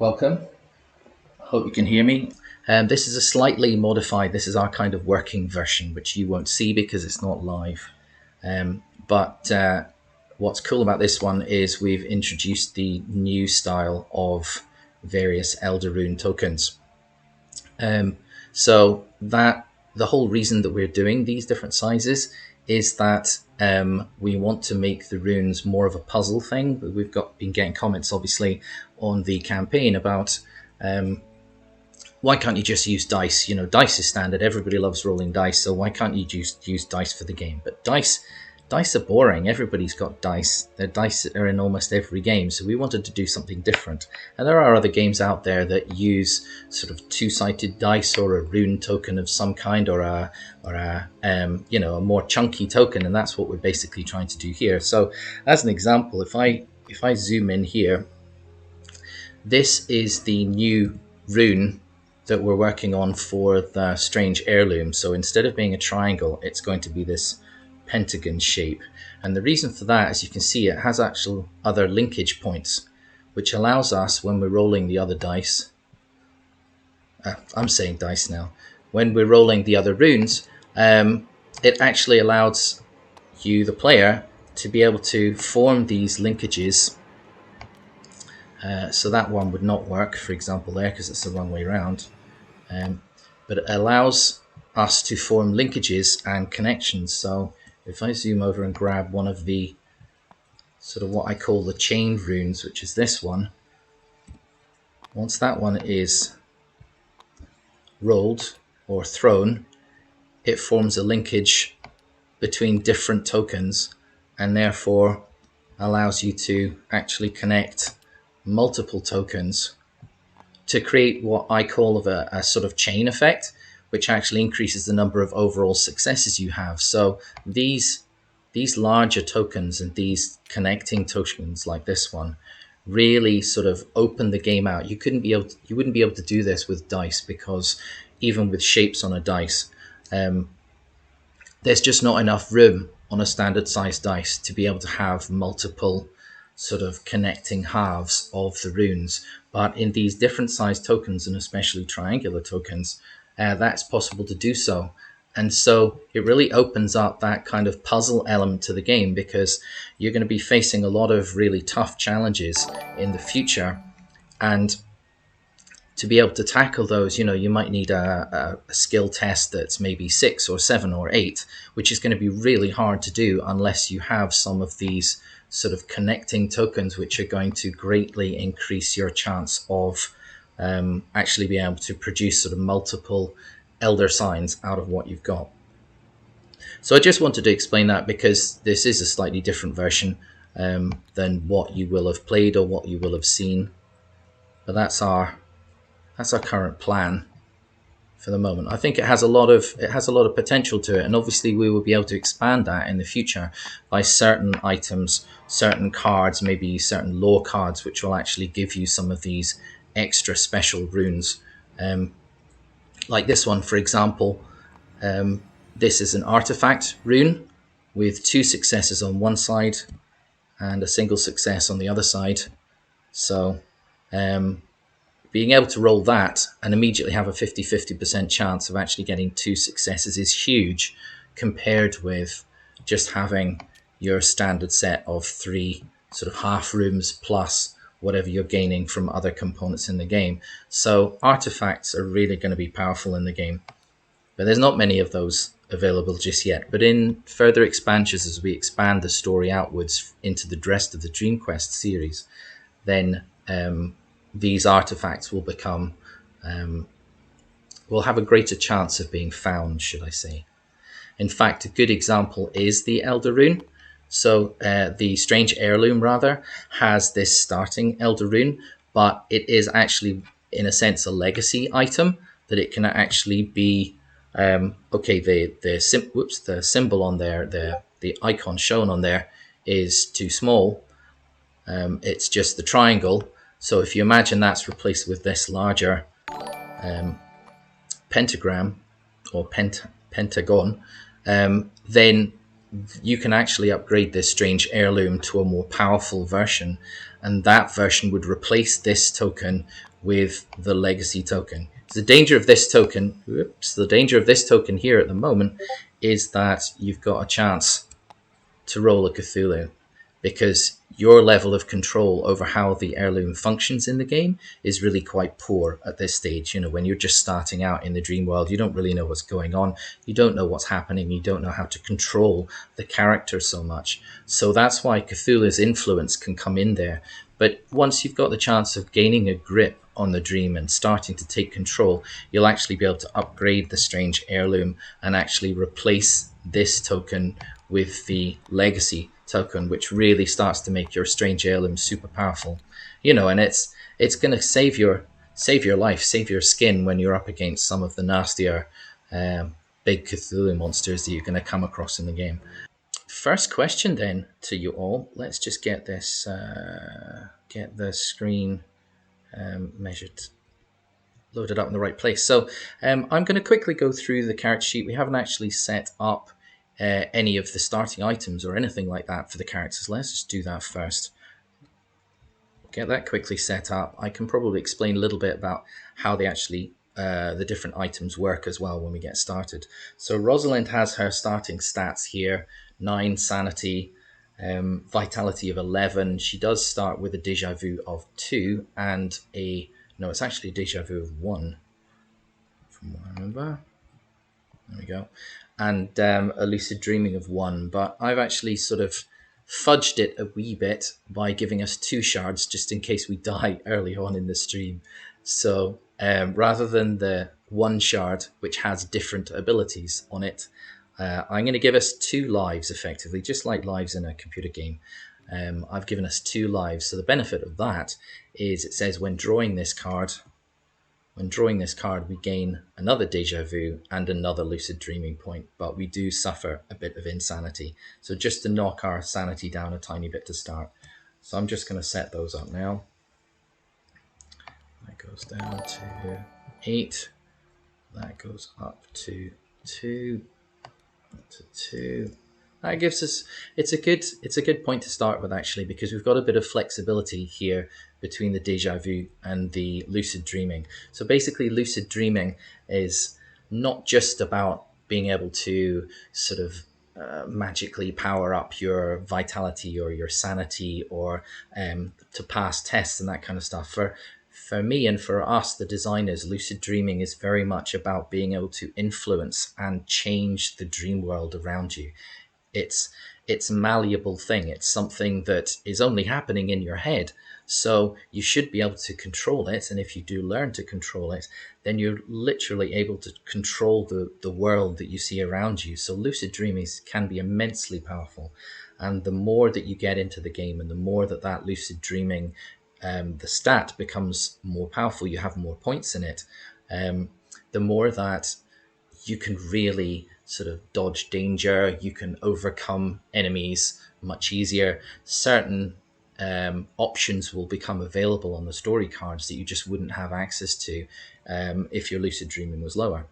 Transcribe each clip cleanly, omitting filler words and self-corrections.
Welcome. Hope you can hear me. This is a slightly modified, this is our kind of working version, which you won't see because it's not live. But what's cool about this one is we've introduced the new style of various Elder Rune tokens. So that the whole reason that we're doing these different sizes is that we want to make the runes more of a puzzle thing. We've been getting comments, obviously, on the campaign about why can't you just use dice? You know, dice is standard. Everybody loves rolling dice, so why can't you just use dice for the game? But dice are boring. Everybody's got dice. Their dice are in almost every game, so we wanted to do something different. And there are other games out there that use sort of two-sided dice or a rune token of some kind, or a more chunky token, and that's what we're basically trying to do here. So, as an example, if I zoom in here, this is the new rune that we're working on for the strange heirloom. So instead of being a triangle, it's going to be this pentagon shape. And the reason for that, as you can see, it has actual other linkage points, which allows us, when we're rolling the other dice, I'm saying dice now, when we're rolling the other runes, it actually allows you, the player, to be able to form these linkages. So that one would not work, for example, there, because it's the wrong way around. But it allows us to form linkages and connections. So if I zoom over and grab one of the sort of what I call the chain runes, which is this one, once that one is rolled or thrown, it forms a linkage between different tokens and therefore allows you to actually connect multiple tokens to create what I call a sort of chain effect, which actually increases the number of overall successes you have. So these larger tokens and these connecting tokens like this one really sort of open the game out. You wouldn't be able to do this with dice, because even with shapes on a dice, there's just not enough room on a standard size dice to be able to have multiple sort of connecting halves of the runes. But in these different size tokens, and especially triangular tokens, that's possible to do so. And so it really opens up that kind of puzzle element to the game, because you're going to be facing a lot of really tough challenges in the future. And to be able to tackle those, you might need a skill test that's maybe 6 or 7 or 8, which is going to be really hard to do unless you have some of these sort of connecting tokens, which are going to greatly increase your chance of actually being able to produce sort of multiple elder signs out of what you've got. So I just wanted to explain that, because this is a slightly different version than what you will have played or what you will have seen. But that's our current plan for the moment. I think it has a lot of potential to it, and obviously we will be able to expand that in the future by certain items, certain cards, maybe certain lore cards, which will actually give you some of these extra special runes. Like this one, for example, this is an artifact rune with 2 successes on one side and a single success on the other side. So being able to roll that and immediately have a 50% chance of actually getting 2 successes is huge, compared with just having your standard set of 3 sort of half rooms plus whatever you're gaining from other components in the game. So artifacts are really going to be powerful in the game, but there's not many of those available just yet. But in further expansions, as we expand the story outwards into the rest of the Dream Quest series, then these artifacts will become, will have a greater chance of being found, should I say. In fact, a good example is the Elder Rune. So the Strange Heirloom, rather, has this starting Elder Rune, but it is actually, in a sense, a legacy item, that it can actually be, the symbol on there, the icon shown on there is too small. It's just the triangle. So if you imagine that's replaced with this larger pentagram or pentagon, then you can actually upgrade this strange heirloom to a more powerful version, and that version would replace this token with the legacy token. So the danger of this token, the danger of this token here at the moment is that you've got a chance to roll a Cthulhu, because your level of control over how the heirloom functions in the game is really quite poor at this stage. You know, when you're just starting out in the dream world, you don't really know what's going on. You don't know what's happening. You don't know how to control the character so much. So that's why Cthulhu's influence can come in there. But once you've got the chance of gaining a grip on the dream and starting to take control, you'll actually be able to upgrade the strange heirloom and actually replace this token with the legacy token, which really starts to make your strange heirloom super powerful. You know, and it's going to save your life, save your skin when you're up against some of the nastier big Cthulhu monsters that you're going to come across in the game. First question then to you all. Let's just get this get the screen measured, loaded up in the right place. So I'm going to quickly go through the character sheet. We haven't actually set up any of the starting items or anything like that for the characters. Let's just do that first. Get that quickly set up. I can probably explain a little bit about how they actually the different items work as well when we get started. So Rosalind has her starting stats here: 9 sanity, vitality of 11. She does start with a deja vu of 2 and it's actually a deja vu of 1 from what I remember. There we go. And a lucid dreaming of 1. But I've actually sort of fudged it a wee bit by giving us 2 shards just in case we die early on in the stream. So rather than the 1 shard, which has different abilities on it, I'm going to give us 2 lives effectively, just like lives in a computer game. I've given us 2 lives. So the benefit of that is it says when drawing this card, we gain another deja vu and another lucid dreaming point, but we do suffer a bit of insanity. So just to knock our sanity down a tiny bit to start. So I'm just going to set those up now. That goes down to 8. That goes up to 2. To 2. That gives us, it's a good point to start with actually, because we've got a bit of flexibility here between the deja vu and the lucid dreaming. So basically lucid dreaming is not just about being able to sort of magically power up your vitality or your sanity or to pass tests and that kind of stuff. For me and for us, the designers, lucid dreaming is very much about being able to influence and change the dream world around you. It's a malleable thing. It's something that is only happening in your head. So you should be able to control it. And if you do learn to control it, then you're literally able to control the world that you see around you. So lucid dreaming can be immensely powerful. And the more that you get into the game and the more that lucid dreaming, the stat becomes more powerful, you have more points in it, the more that you can really sort of dodge danger, you can overcome enemies much easier. Certain options will become available on the story cards that you just wouldn't have access to if your lucid dreaming was lower.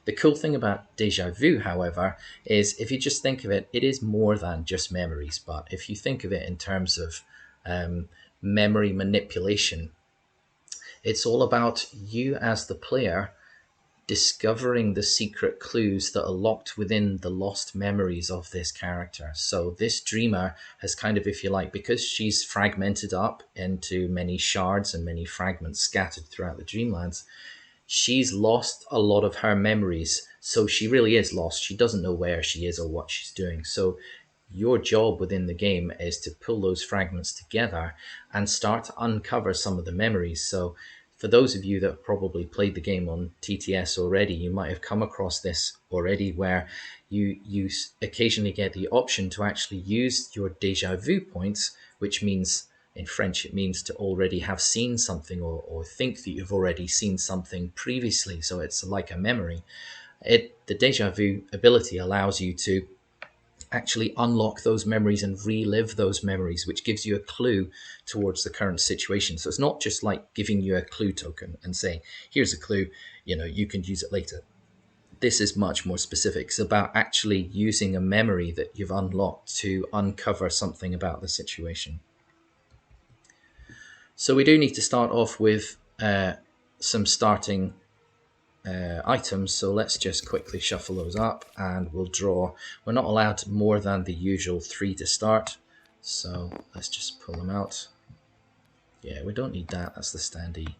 The cool thing about deja vu, however, is if you just think of it, it is more than just memories. But if you think of it in terms of memory manipulation, it's all about you as the player discovering the secret clues that are locked within the lost memories of this character. So this dreamer has kind of, if you like, because she's fragmented up into many shards and many fragments scattered throughout the dreamlands, she's lost a lot of her memories. So she really is lost. She doesn't know where she is or what she's doing. So your job within the game is to pull those fragments together and start to uncover some of the memories. So for those of you that have probably played the game on TTS already, you might have come across this already, where you occasionally get the option to actually use your deja vu points, which means in French it means to already have seen something or think that you've already seen something previously. So it's like a memory. The deja vu ability allows you to actually unlock those memories and relive those memories, which gives you a clue towards the current situation. So it's not just like giving you a clue token and saying, here's a clue, you can use it later. This is much more specific. It's about actually using a memory that you've unlocked to uncover something about the situation. So we do need to start off with some starting items. So let's just quickly shuffle those up and we'll draw. We're not allowed more than the usual 3 to start. So let's just pull them out. Yeah, we don't need that. That's the standee.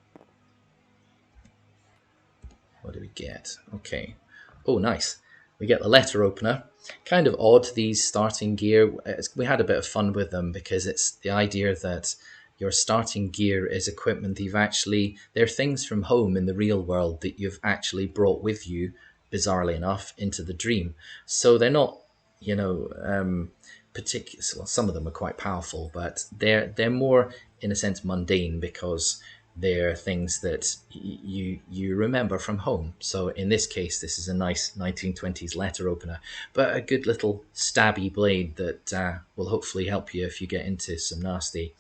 What do we get? Okay. Oh, nice. We get the letter opener. Kind of odd, these starting gear. We had a bit of fun with them because it's the idea that your starting gear is equipment that you've actually, they're things from home in the real world that you've actually brought with you, bizarrely enough, into the dream. So they're not, you know, particular. Well, some of them are quite powerful, but they're more, in a sense, mundane because they're things that you remember from home. So in this case, this is a nice 1920s letter opener, but a good little stabby blade that will hopefully help you if you get into some nasty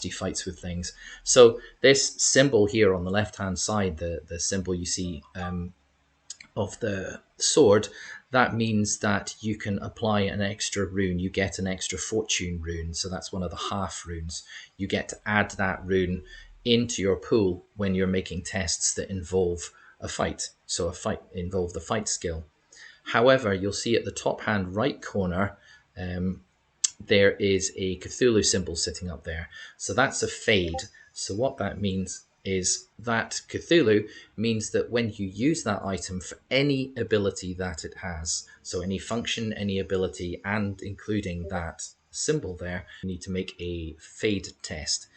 fights with things. So this symbol here on the left hand side, the symbol you see of the sword, that means that you can apply an extra rune. You get an extra fortune rune, so that's one of the half runes. You get to add that rune into your pool when you're making tests that involve a fight. So a fight involve the fight skill. However, you'll see at the top hand right corner, there is a Cthulhu symbol sitting up there. So that's a fade. So what that means is that Cthulhu means that when you use that item for any ability that it has, so any function, any ability, and including that symbol there, you need to make a fade test,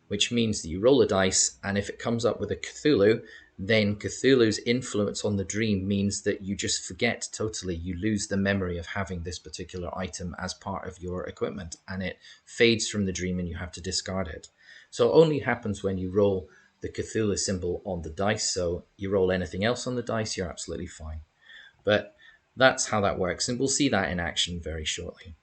which means that you roll a dice, and if it comes up with a Cthulhu, then Cthulhu's influence on the dream means that you just forget totally. You lose the memory of having this particular item as part of your equipment, and it fades from the dream and you have to discard it. So it only happens when you roll the Cthulhu symbol on the dice. So you roll anything else on the dice, you're absolutely fine. But that's how that works, and we'll see that in action very shortly.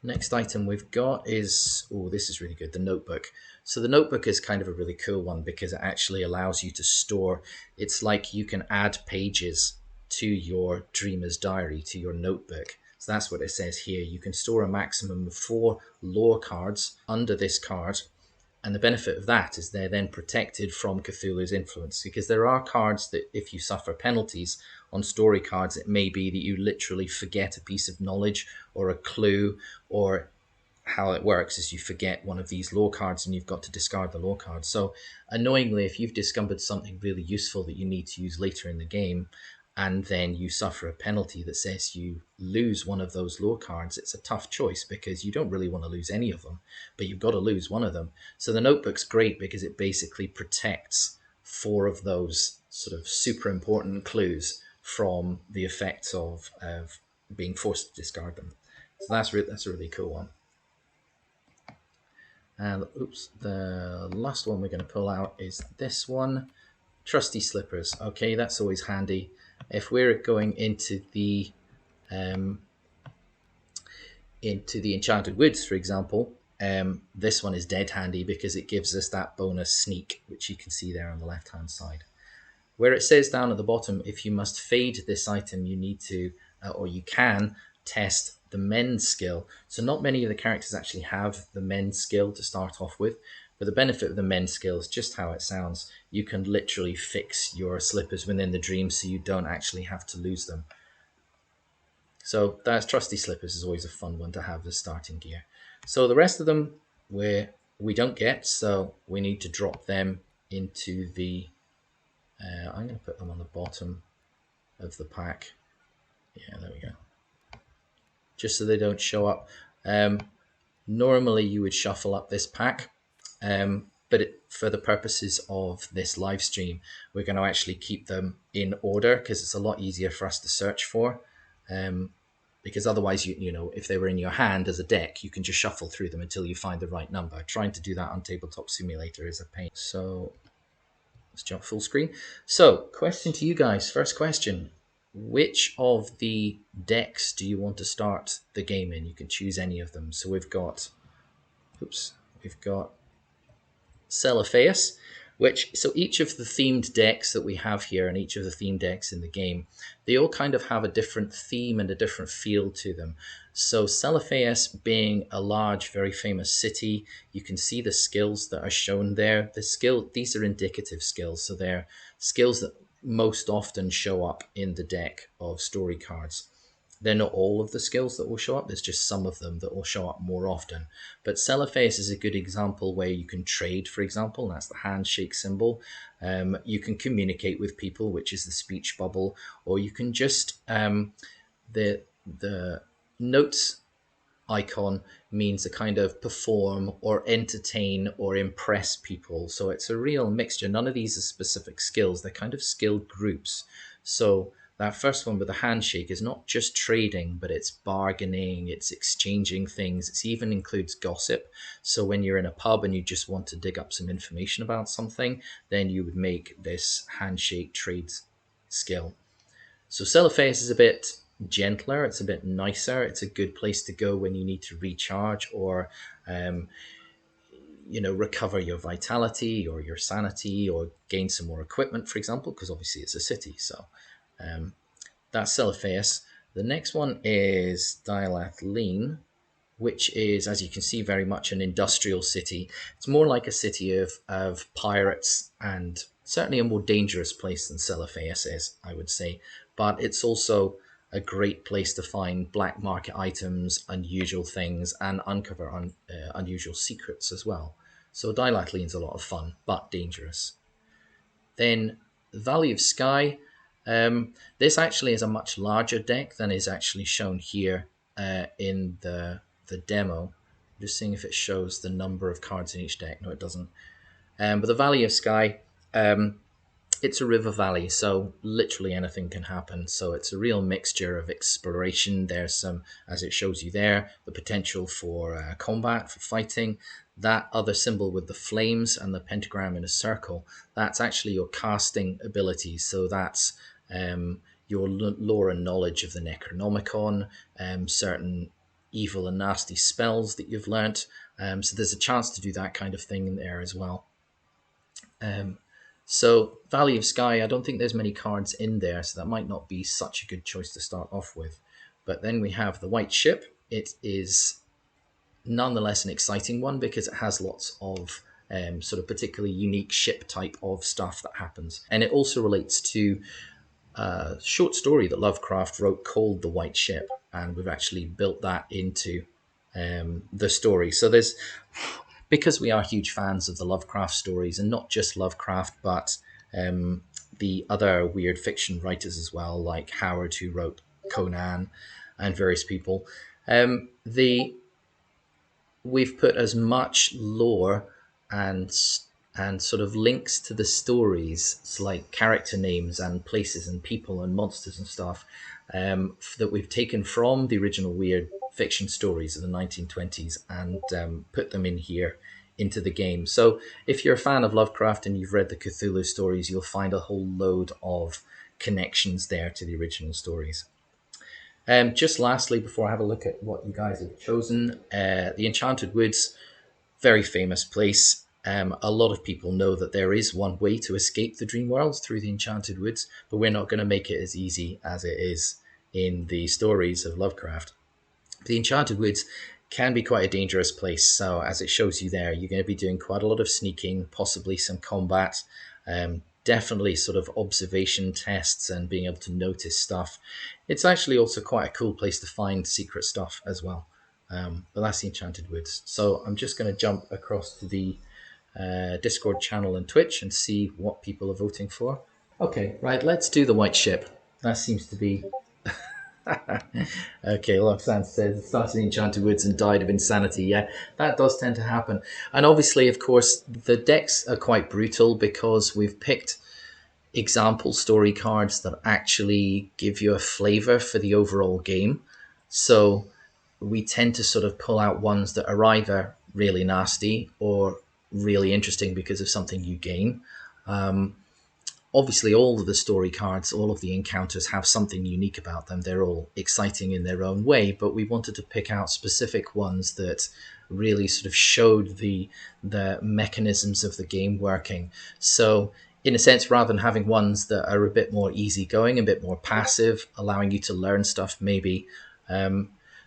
Next item we've got is, oh, this is really good, the notebook. So the notebook is kind of a really cool one because it actually allows you to store, it's like you can add pages to your dreamer's diary, to your notebook. So that's what it says here. You can store a maximum of 4 lore cards under this card. And the benefit of that is they're then protected from Cthulhu's influence, because there are cards that if you suffer penalties on story cards, it may be that you literally forget a piece of knowledge or a clue, or how it works is you forget one of these lore cards and you've got to discard the lore card. So annoyingly, if you've discovered something really useful that you need to use later in the game, and then you suffer a penalty that says you lose one of those lore cards, it's a tough choice because you don't really want to lose any of them, but you've got to lose one of them. So the notebook's great because it basically protects 4 of those sort of super important clues from the effects of being forced to discard them. So that's a really cool one. And oops, the last one we're going to pull out is this one, Trusty Slippers. Okay, that's always handy. If we're going into the Enchanted Woods, for example, this one is dead handy because it gives us that bonus sneak, which you can see there on the left-hand side. Where it says down at the bottom, if you must fade this item, you need to, or you can, test the mend skill. So not many of the characters actually have the mend skill to start off with, but the benefit of the mend skill is just how it sounds. You can literally fix your slippers within the dream so you don't actually have to lose them. So that's Trusty Slippers is always a fun one to have as starting gear. So the rest of them we don't get, so we need to drop them into the I'm going to put them on the bottom of the pack. Yeah, there we go. Just so they don't show up. Normally you would shuffle up this pack, but for the purposes of this live stream, we're going to actually keep them in order because it's a lot easier for us to search for. Because otherwise, you know, if they were in your hand as a deck, you can just shuffle through them until you find the right number. Trying to do that on Tabletop Simulator is a pain. So let's jump full screen. So, question to you guys. First question. Which of the decks do you want to start the game in? You can choose any of them. So we've got Celophaeus, So each of the themed decks that we have here and each of the themed decks in the game, they all kind of have a different theme and a different feel to them. So Celephaeus being a large, very famous city, you can see the skills that are shown there. These are indicative skills, so they're skills that most often show up in the deck of story cards. They're not all of the skills that will show up. There's just some of them that will show up more often. But Celephaeus is a good example where you can trade, for example. That's the handshake symbol. You can communicate with people, which is the speech bubble, or you can just the notes icon means to kind of perform or entertain or impress people. So it's a real mixture. None of these are specific skills. They're kind of skill groups. So that first one with the handshake is not just trading, but it's bargaining, it's exchanging things. It even includes gossip. So when you're in a pub and you just want to dig up some information about something, then you would make this handshake trade skill. So Celephaeus is a bit gentler, it's a bit nicer, it's a good place to go when you need to recharge or recover your vitality or your sanity or gain some more equipment, for example, because obviously it's a city. So that's Celephaeus. The next one is Dialathline, which is, as you can see, very much an industrial city. It's more like a city of pirates and certainly a more dangerous place than Celephaeus is, I would say. But it's also a great place to find black market items, unusual things, and uncover unusual secrets as well. So Dilathline's a lot of fun, but dangerous. Then Valley of Sky. This actually is a much larger deck than is actually shown here in the demo. I'm just seeing if it shows the number of cards in each deck. No, it doesn't. But the Valley of Sky, it's a river valley, so literally anything can happen. So it's a real mixture of exploration. There's some, as it shows you there, the potential for combat, for fighting. That other symbol with the flames and the pentagram in a circle, that's actually your casting abilities. So that's your lore and knowledge of the Necronomicon, certain evil and nasty spells that you've learnt. So there's a chance to do that kind of thing in there as well. So Valley of Sky, I don't think there's many cards in there, so that might not be such a good choice to start off with. But then we have the White Ship. It is nonetheless an exciting one because it has lots of sort of particularly unique ship type of stuff that happens. And it also relates to a short story that Lovecraft wrote called The White Ship, and we've actually built that into the story. So there's, because we are huge fans of the Lovecraft stories, and not just Lovecraft, but the other weird fiction writers as well, like Howard, who wrote Conan, and various people. We've put as much lore and sort of links to the stories, so like character names and places and people and monsters and stuff, that we've taken from the original weird fiction stories of the 1920s and put them in here into the game. So if you're a fan of Lovecraft and you've read the Cthulhu stories, you'll find a whole load of connections there to the original stories. Just lastly, before I have a look at what you guys have chosen, the Enchanted Woods, very famous place. A lot of people know that there is one way to escape the dream world through the Enchanted Woods, but we're not going to make it as easy as it is in the stories of Lovecraft. The Enchanted Woods can be quite a dangerous place, so as it shows you there, you're going to be doing quite a lot of sneaking, possibly some combat, definitely sort of observation tests and being able to notice stuff. It's actually also quite a cool place to find secret stuff as well. But that's the Enchanted Woods. So I'm just going to jump across to the Discord channel and Twitch and see what people are voting for. Okay, right, let's do the White Ship. That seems to be... Okay, Loxan says started in Enchanted Woods and died of insanity. Yeah, that does tend to happen. And obviously, of course, the decks are quite brutal because we've picked example story cards that actually give you a flavor for the overall game. So we tend to sort of pull out ones that are either really nasty or really interesting because of something you gain. Obviously, all of the story cards, all of the encounters have something unique about them. They're all exciting in their own way, but we wanted to pick out specific ones that really sort of showed the mechanisms of the game working. So in a sense, rather than having ones that are a bit more easygoing, a bit more passive, allowing you to learn stuff maybe.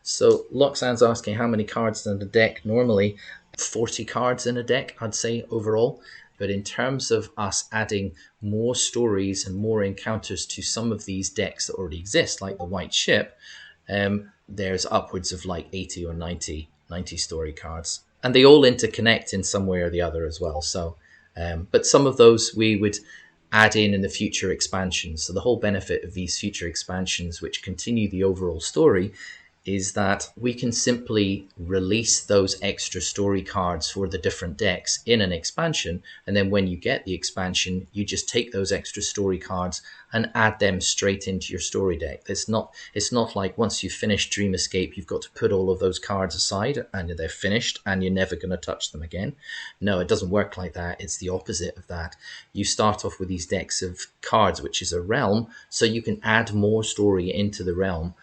So Loxan's asking how many cards in the deck. Normally 40 cards in a deck, I'd say, overall. But in terms of us adding more stories and more encounters to some of these decks that already exist, like the White Ship, there's upwards of like 80 or 90 story cards. And they all interconnect in some way or the other as well. So, but some of those we would add in the future expansions. So the whole benefit of these future expansions, which continue the overall story, is that we can simply release those extra story cards for the different decks in an expansion, and then when you get the expansion, you just take those extra story cards and add them straight into your story deck. It's not like once you've finished DreamEscape, you've got to put all of those cards aside and they're finished and you're never going to touch them again. No, it doesn't work like that. It's the opposite of that. You start off with these decks of cards, which is a realm, so you can add more story into the realm,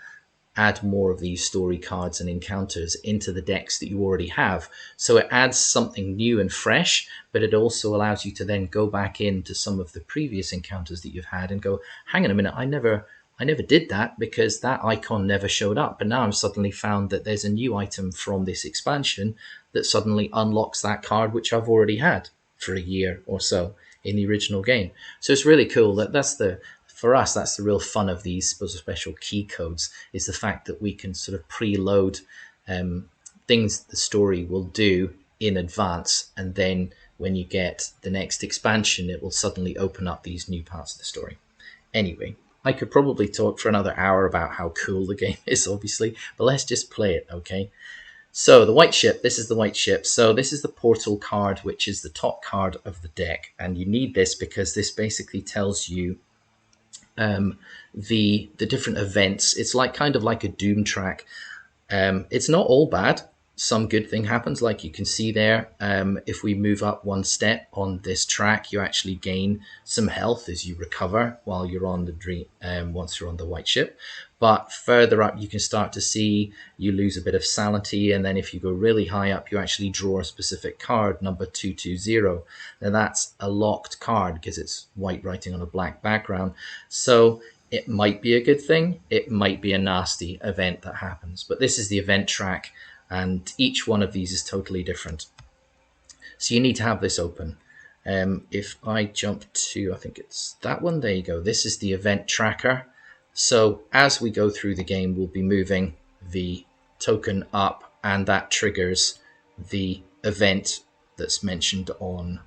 add more of these story cards and encounters into the decks that you already have. So it adds something new and fresh, but it also allows you to then go back into some of the previous encounters that you've had and go, hang on a minute, I never did that because that icon never showed up. But now I've suddenly found that there's a new item from this expansion that suddenly unlocks that card, which I've already had for a year or so in the original game. So it's really cool. For us, that's the real fun of these special key codes, is the fact that we can sort of preload things the story will do in advance, and then when you get the next expansion, it will suddenly open up these new parts of the story. Anyway, I could probably talk for another hour about how cool the game is, obviously, but let's just play it, okay? So the White Ship, this is the White Ship. So this is the portal card, which is the top card of the deck, and you need this because this basically tells you the different events. It's like kind of like a Doom track. It's not all bad. Some good thing happens, like you can see there. If we move up one step on this track, you actually gain some health as you recover while you're on the dream. Once you're on the White Ship, but further up, you can start to see you lose a bit of sanity, and then if you go really high up, you actually draw a specific card, number 220. Now that's a locked card because it's white writing on a black background. So it might be a good thing. It might be a nasty event that happens. But this is the event track, and each one of these is totally different. So you need to have this open. If I jump to, I think it's that one, there you go. This is the event tracker. So as we go through the game, we'll be moving the token up, and that triggers the event that's mentioned on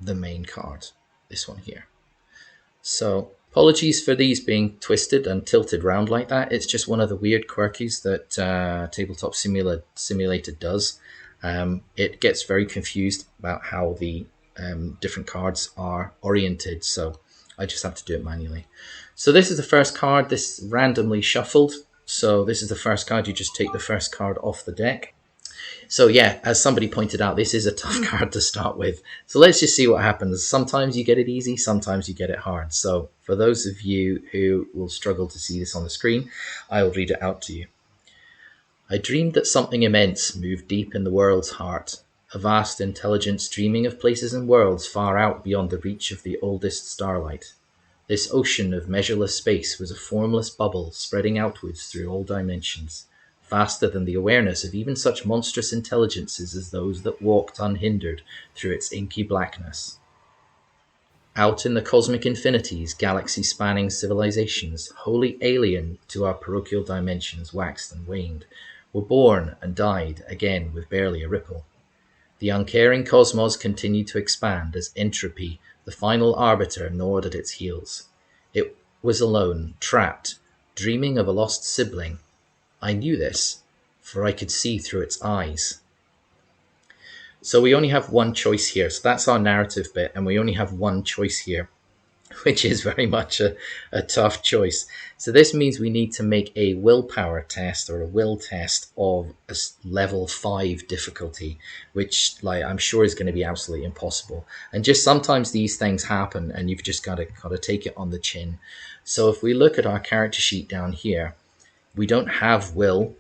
the main card, this one here. So apologies for these being twisted and tilted around like that. It's just one of the weird quirkies that Tabletop Simulator does. It gets very confused about how the different cards are oriented, so I just have to do it manually. So this is the first card. This is randomly shuffled. So this is the first card. You just take the first card off the deck. So yeah, as somebody pointed out, this is a tough card to start with. So let's just see what happens. Sometimes you get it easy, sometimes you get it hard. So for those of you who will struggle to see this on the screen, I will read it out to you. I dreamed that something immense moved deep in the world's heart, a vast intelligence dreaming of places and worlds far out beyond the reach of the oldest starlight. This ocean of measureless space was a formless bubble spreading outwards through all dimensions, faster than the awareness of even such monstrous intelligences as those that walked unhindered through its inky blackness. Out in the cosmic infinities, galaxy-spanning civilizations, wholly alien to our parochial dimensions, waxed and waned, were born and died again with barely a ripple. The uncaring cosmos continued to expand as entropy, the final arbiter, gnawed at its heels. It was alone, trapped, dreaming of a lost sibling. I knew this, for I could see through its eyes. So we only have one choice here. So that's our narrative bit, and we only have one choice here, which is very much a tough choice. So this means we need to make a willpower test or a will test of a level 5 difficulty, which I'm sure is going to be absolutely impossible. And just sometimes these things happen and you've just got to take it on the chin. So if we look at our character sheet down here, we don't have will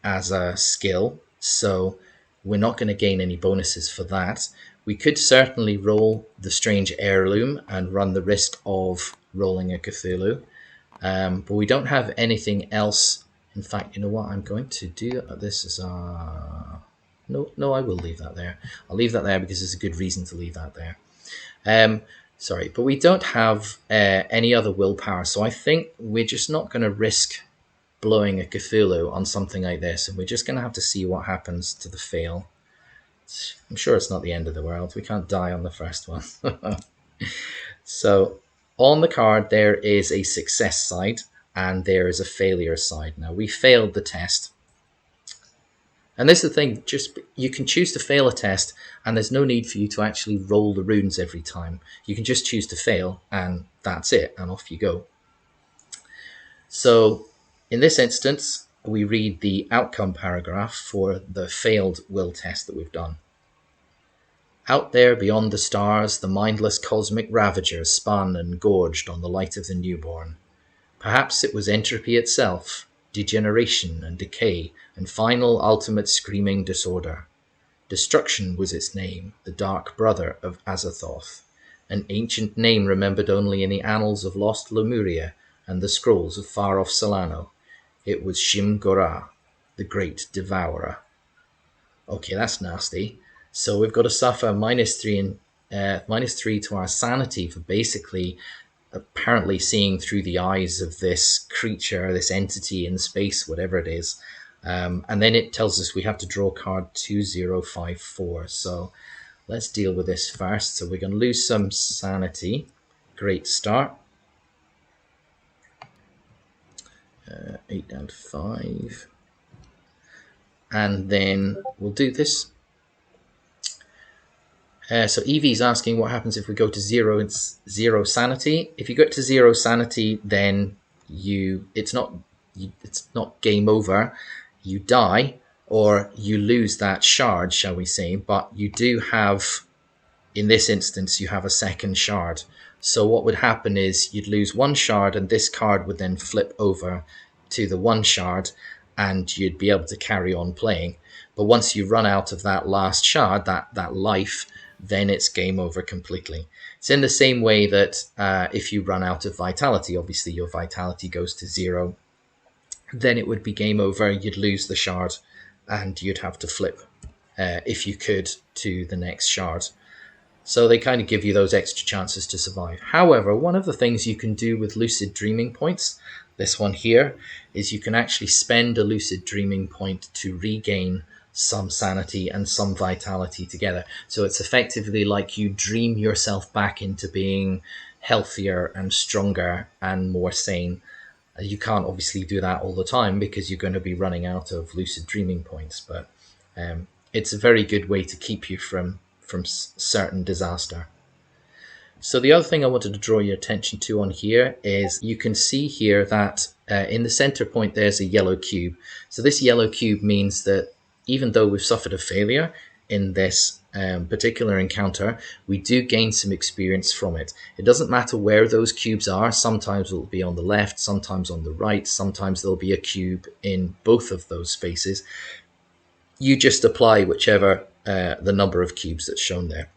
as a skill. So we're not going to gain any bonuses for that. We could certainly roll the strange heirloom and run the risk of rolling a Cthulhu, but we don't have anything else. In fact, you know what? I'm going to do this as a... No, I will leave that there. I'll leave that there because there's a good reason to leave that there. Sorry, but we don't have any other willpower, so I think we're just not going to risk blowing a Cthulhu on something like this, and we're just going to have to see what happens to the fail. I'm sure it's not the end of the world. We can't die on the first one. So on the card there is a success side and there is a failure side. Now we failed the test. And this is the thing, just you can choose to fail a test and there's no need for you to actually roll the runes every time. You can just choose to fail and that's it, and off you go. So in this instance, we read the outcome paragraph for the failed will test that we've done. Out there beyond the stars, the mindless cosmic ravagers spun and gorged on the light of the newborn. Perhaps it was entropy itself, degeneration and decay, and final ultimate screaming disorder. Destruction was its name, the dark brother of Azathoth, an ancient name remembered only in the annals of lost Lemuria and the scrolls of far-off Solano. It was Shim-Gorah, the great devourer. Okay, that's nasty. So we've got to suffer -3 to our sanity for basically apparently seeing through the eyes of this creature, this entity in space, whatever it is. And then it tells us we have to draw card 2054. So let's deal with this first. So we're going to lose some sanity. Great start. 8 down to 5. And then we'll do this. So Evie's asking what happens if we go to zero sanity. If you go to 0 sanity, then it's not game over. You die or you lose that shard, shall we say, but you do have, in this instance, you have a second shard. So what would happen is you'd lose 1 shard and this card would then flip over to the 1 shard and you'd be able to carry on playing. But once you run out of that last shard, that life, then it's game over completely. It's in the same way that if you run out of vitality, obviously your vitality goes to 0, then it would be game over. You'd lose the shard and you'd have to flip, if you could, to the next shard. So they kind of give you those extra chances to survive. However, one of the things you can do with lucid dreaming points, this one here, is you can actually spend a lucid dreaming point to regain some sanity and some vitality together. So it's effectively like you dream yourself back into being healthier and stronger and more sane. You can't obviously do that all the time because you're going to be running out of lucid dreaming points, but it's a very good way to keep you from certain disaster. So the other thing I wanted to draw your attention to on here is you can see here that in the center point there's a yellow cube. So this yellow cube means that even though we've suffered a failure in this particular encounter, we do gain some experience from it. It doesn't matter where those cubes are. Sometimes it'll be on the left, sometimes on the right, sometimes there'll be a cube in both of those spaces. You just apply whichever the number of cubes that's shown there.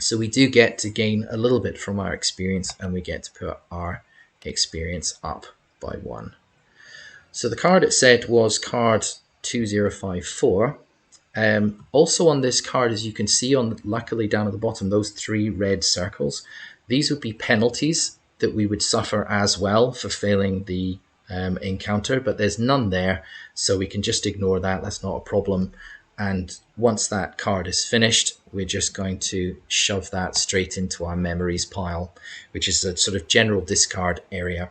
So we do get to gain a little bit from our experience, and we get to put our experience up by 1. So the card it said was card 2054. Also on this card, as you can see, luckily down at the bottom, those 3 red circles, these would be penalties that we would suffer as well for failing the encounter, but there's none there, so we can just ignore that. That's not a problem. And once that card is finished, we're just going to shove that straight into our memories pile, which is a sort of general discard area.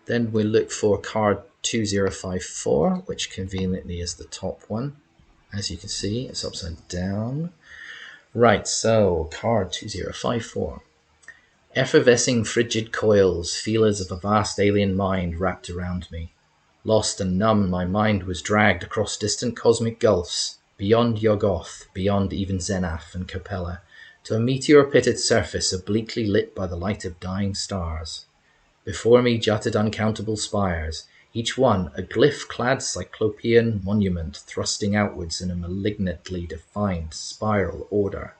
Then we'll look for card 2054, which conveniently is the top one. As you can see, it's upside down. Right, so card 2054. Effervescing frigid coils, feelers of a vast alien mind wrapped around me. Lost and numb, my mind was dragged across distant cosmic gulfs, beyond Yoggoth, beyond even Zenaf and Capella, to a meteor-pitted surface obliquely lit by the light of dying stars. Before me jutted uncountable spires, each one a glyph-clad cyclopean monument thrusting outwards in a malignantly defined spiral order.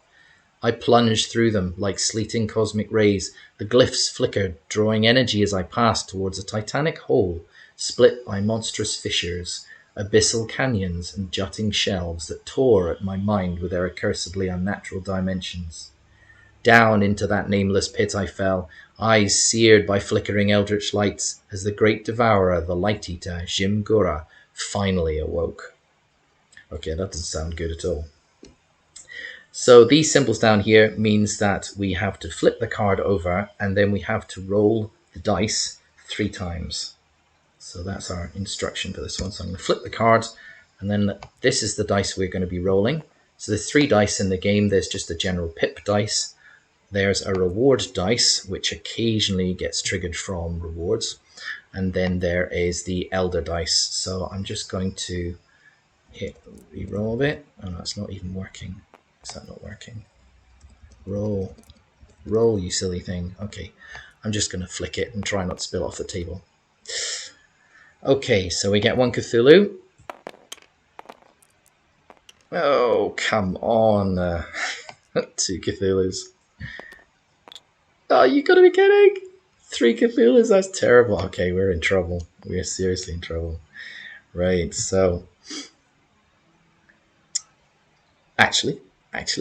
I plunged through them like sleeting cosmic rays. The glyphs flickered, drawing energy as I passed towards a titanic hole split by monstrous fissures, abyssal canyons, and jutting shelves that tore at my mind with their accursedly unnatural dimensions. Down into that nameless pit I fell, eyes seared by flickering eldritch lights, as the great devourer, the light-eater, Jim Gura, finally awoke. Okay, that doesn't sound good at all. So these symbols down here means that we have to flip the card over and then we have to roll the dice 3 times. So that's our instruction for this one. So I'm going to flip the cards and then this is the dice we're going to be rolling. So there's 3 dice in the game. There's just a general pip dice. There's a reward dice, which occasionally gets triggered from rewards. And then there is the elder dice. So I'm just going to hit re-roll of it. Oh no, it's not even working. Is that not working? Roll, you silly thing. Okay, I'm just going to flick it and try not to spill off the table. Okay, so we get 1 Cthulhu. Oh, come on. 2 Cthulhus. Oh, you gotta be kidding. 3 Cthulhus, that's terrible. Okay, we're in trouble. We're seriously in trouble. Right, so... Actually,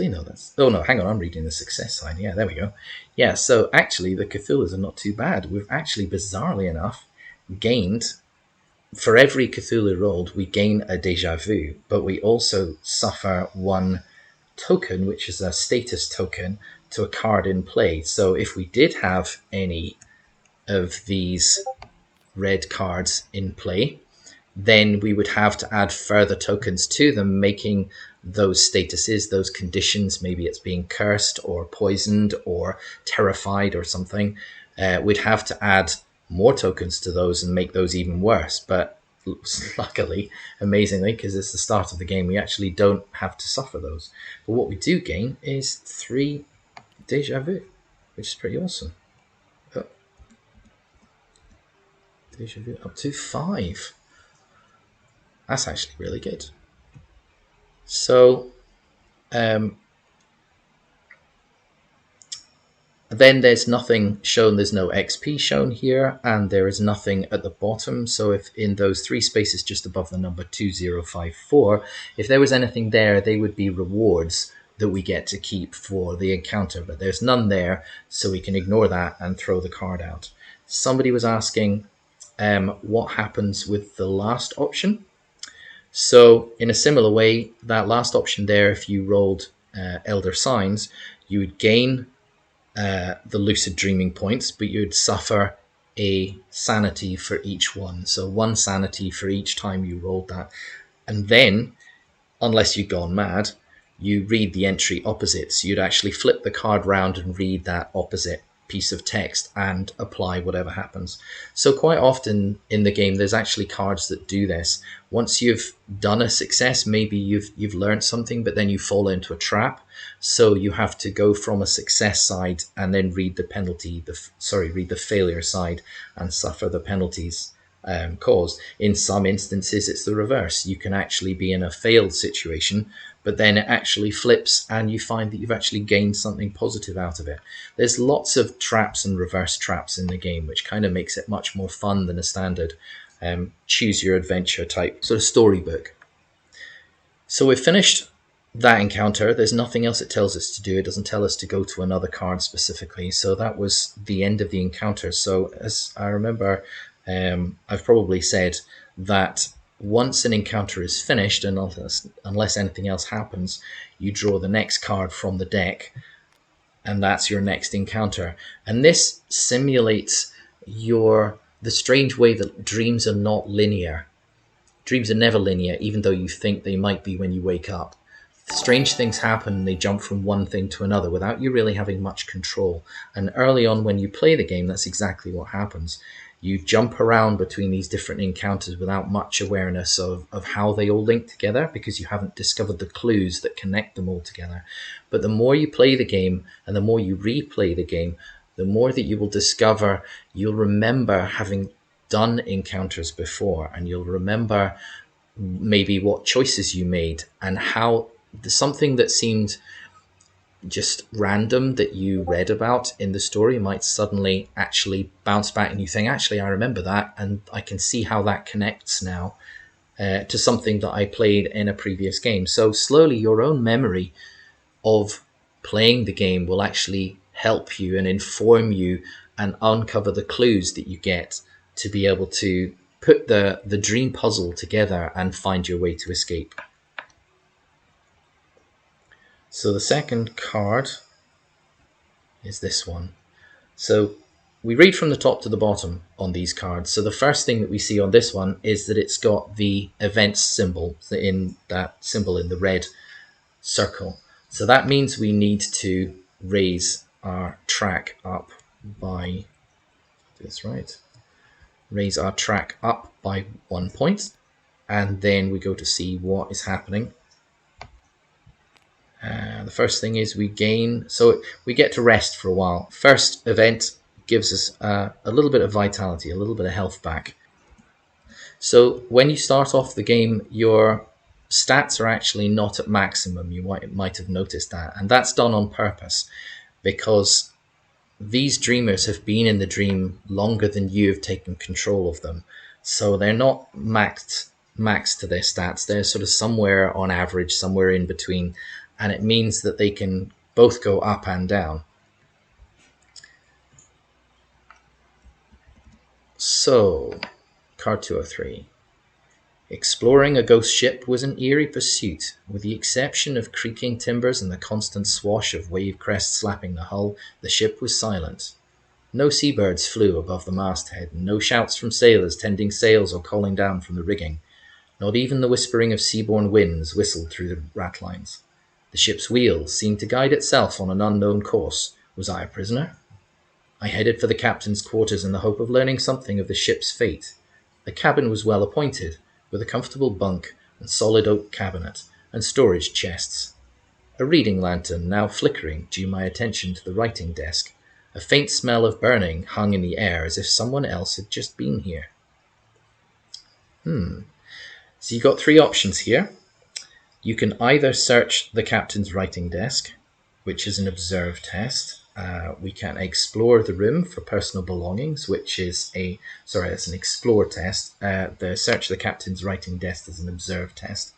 no, that's... Oh, no, hang on, I'm reading the success side. Yeah, there we go. Yeah, so actually, the Cthulhus are not too bad. We've actually, bizarrely enough, gained... For every Cthulhu rolled, we gain a Deja Vu, but we also suffer 1 token, which is a status token, to a card in play. So if we did have any of these red cards in play, then we would have to add further tokens to them, making those statuses, those conditions, maybe it's being cursed or poisoned or terrified or something, we'd have to add more tokens to those and make those even worse. But luckily, amazingly, because it's the start of the game, we actually don't have to suffer those. But what we do gain is 3 Deja Vu, which is pretty awesome. Oh. Deja Vu up to 5. That's actually really good. So, then there's nothing shown, there's no XP shown here, and there is nothing at the bottom. So if in those 3 spaces just above the number 2054, if there was anything there, they would be rewards that we get to keep for the encounter, but there's none there, so we can ignore that and throw the card out. Somebody was asking what happens with the last option. So in a similar way, that last option there, if you rolled Elder Signs, you would gain the lucid dreaming points, but you'd suffer a sanity for each one. So 1 sanity for each time you rolled that. And then, unless you'd gone mad, you read the entry opposite. So you'd actually flip the card round and read that opposite piece of text and apply whatever happens. So quite often in the game, there's actually cards that do this. Once you've done a success, maybe you've learned something, but then you fall into a trap. So you have to go from a success side and then read the penalty, read the failure side and suffer the penalties caused. In some instances, it's the reverse. You can actually be in a failed situation, but then it actually flips and you find that you've actually gained something positive out of it. There's lots of traps and reverse traps in the game, which kind of makes it much more fun than a standard choose your adventure type sort of storybook. So we've finished that encounter. There's nothing else it tells us to do. It doesn't tell us to go to another card specifically. So that was the end of the encounter. So as I remember, I've probably said that once an encounter is finished, and unless anything else happens, you draw the next card from the deck, and that's your next encounter. And this simulates the strange way that dreams are not linear. Dreams are never linear, even though you think they might be when you wake up. Strange things happen and they jump from one thing to another without you really having much control. And early on when you play the game, that's exactly what happens. You jump around between these different encounters without much awareness of how they all link together, because you haven't discovered the clues that connect them all together. But the more you play the game and the more you replay the game, the more that you will discover, you'll remember having done encounters before, and you'll remember maybe what choices you made and how something that seemed just random that you read about in the story might suddenly actually bounce back, and you think, actually, I remember that, and I can see how that connects now to something that I played in a previous game. So slowly your own memory of playing the game will actually help you and inform you and uncover the clues that you get to be able to put the dream puzzle together and find your way to escape. So the second card is this one. So we read from the top to the bottom on these cards. So the first thing that we see on this one is that it's got the events symbol, in that symbol in the red circle. So that means we need to raise our track up by, that's right, raise our track up by 1 point, and then we go to see what is happening. The first thing is we gain, so we get to rest for a while. First event gives us a little bit of vitality, a little bit of health back. So when you start off the game, your stats are actually not at maximum. You might have noticed that, and that's done on purpose because these dreamers have been in the dream longer than you have taken control of them. So they're not maxed to their stats. They're sort of somewhere on average, somewhere in between, and it means that they can both go up and down. So, card 203. Exploring a ghost ship was an eerie pursuit. With the exception of creaking timbers and the constant swash of wave crests slapping the hull, the ship was silent. No seabirds flew above the masthead, and no shouts from sailors tending sails or calling down from the rigging. Not even the whispering of seaborne winds whistled through the ratlines. The ship's wheel seemed to guide itself on an unknown course. Was I a prisoner? I headed for the captain's quarters in the hope of learning something of the ship's fate. The cabin was well appointed, with a comfortable bunk and solid oak cabinet and storage chests. A reading lantern, now flickering, drew my attention to the writing desk. A faint smell of burning hung in the air as if someone else had just been here. So you've got three options here. You can either search the captain's writing desk, which is an observe test. We can explore the room for personal belongings, which is that's an explore test. The search the captain's writing desk is an observe test.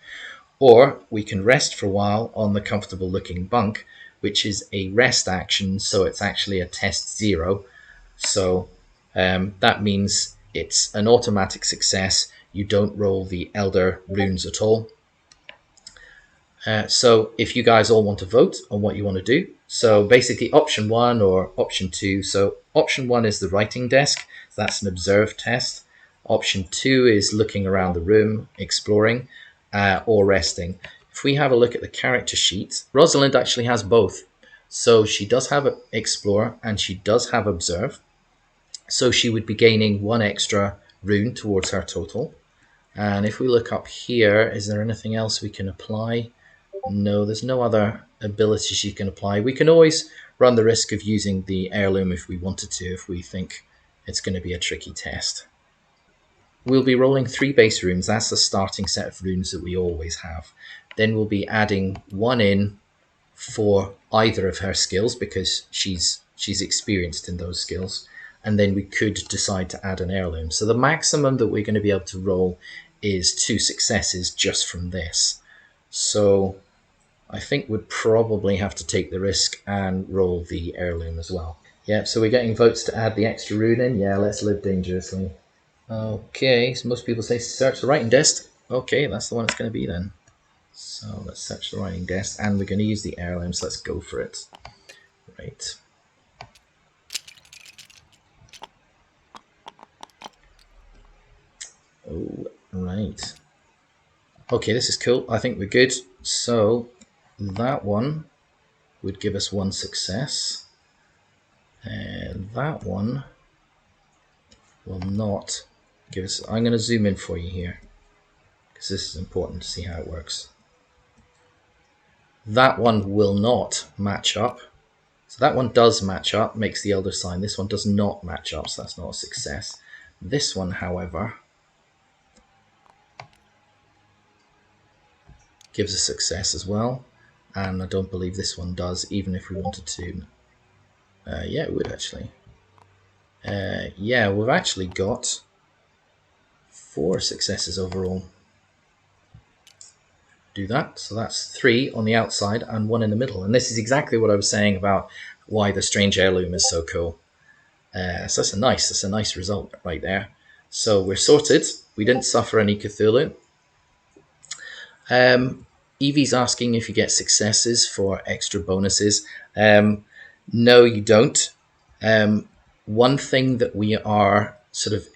Or we can rest for a while on the comfortable looking bunk, which is a rest action, so it's actually a test 0. So that means it's an automatic success. You don't roll the elder runes at all. So if you guys all want to vote on what you want to do, so basically option 1 or option 2. So option 1 is the writing desk. That's an observe test. Option 2 is looking around the room, exploring, or resting. If we have a look at the character sheet, Rosalind actually has both. So she does have explore and she does have observe. So she would be gaining 1 extra rune towards her total. And if we look up here, is there anything else we can apply? No, there's no other abilities you can apply. We can always run the risk of using the heirloom if we wanted to, if we think it's going to be a tricky test. We'll be rolling 3 base runes. That's the starting set of runes that we always have. Then we'll be adding 1 in for either of her skills because she's experienced in those skills. And then we could decide to add an heirloom. So the maximum that we're going to be able to roll is 2 successes just from this. So I think we'd probably have to take the risk and roll the heirloom as well. Yeah, so we're getting votes to add the extra rune in. Yeah, let's live dangerously. Okay, so most people say search the writing desk. Okay, that's the one it's going to be then. So let's search the writing desk, and we're going to use the heirloom, so let's go for it. Right. Oh, right. Okay, this is cool. I think we're good. So that one would give us 1 success. And that one will not give us... I'm going to zoom in for you here, because this is important to see how it works. That one will not match up. So that one does match up, makes the elder sign. This one does not match up, so that's not a success. This one, however, gives a success as well, and I don't believe this one does, even if we wanted to. Yeah, it would actually. Yeah, we've actually got 4 successes overall. Do that, so that's 3 on the outside and 1 in the middle, and this is exactly what I was saying about why the strange heirloom is so cool. So that's a nice result right there. So we're sorted. We didn't suffer any Cthulhu. Evie's asking if you get successes for extra bonuses. No, you don't. One thing that we are sort of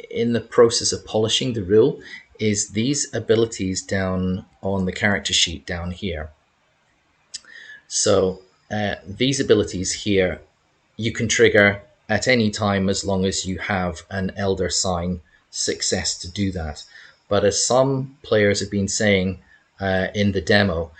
in the process of polishing the rule is these abilities down on the character sheet down here. So these abilities here you can trigger at any time as long as you have an Elder Sign success to do that. But as some players have been saying in the demo,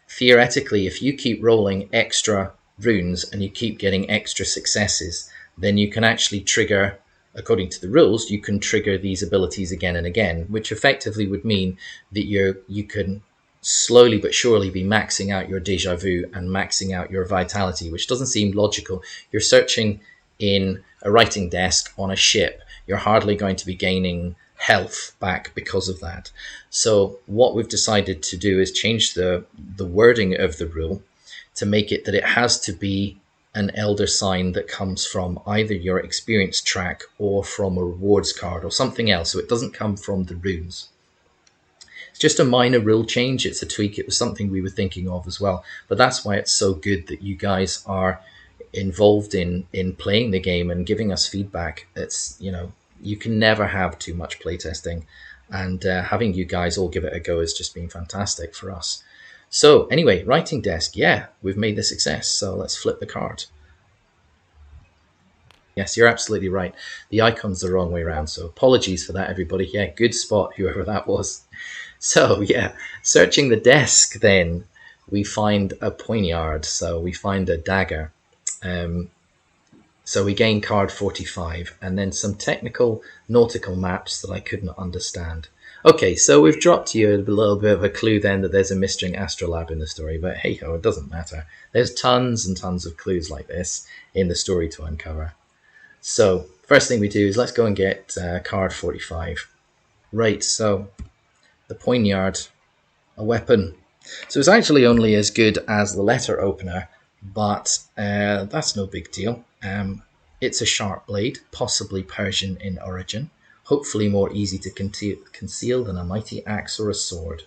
theoretically, if you keep rolling extra runes and you keep getting extra successes, then you can actually trigger, according to the rules, you can trigger these abilities again and again, which effectively would mean that you can slowly but surely be maxing out your deja vu and maxing out your vitality, which doesn't seem logical. You're searching in a writing desk on a ship. You're hardly going to be gaining health back because of that. So what we've decided to do is change the wording of the rule to make it that it has to be an elder sign that comes from either your experience track or from a rewards card or something else. So it doesn't come from the runes. It's just a minor rule change. It's a tweak. It was something we were thinking of as well. But that's why it's so good that you guys are involved in playing the game and giving us feedback. It's, you know, you can never have too much playtesting, and having you guys all give it a go has just been fantastic for us. So anyway, writing desk, yeah, we've made the success. So let's flip the card. Yes, you're absolutely right. The icon's the wrong way around. So apologies for that, everybody. Yeah, good spot, whoever that was. So yeah, searching the desk, then we find a poignard. So we find a dagger. So we gain card 45, and then some technical nautical maps that I couldn't understand. Okay, so we've dropped you a little bit of a clue then that there's a missing astrolabe in the story, but hey ho, it doesn't matter. There's tons and tons of clues like this in the story to uncover. So first thing we do is let's go and get card 45. Right, so the poignard, a weapon. So it's actually only as good as the letter opener, but that's no big deal. It's a sharp blade, possibly Persian in origin, hopefully more easy to conceal than a mighty axe or a sword.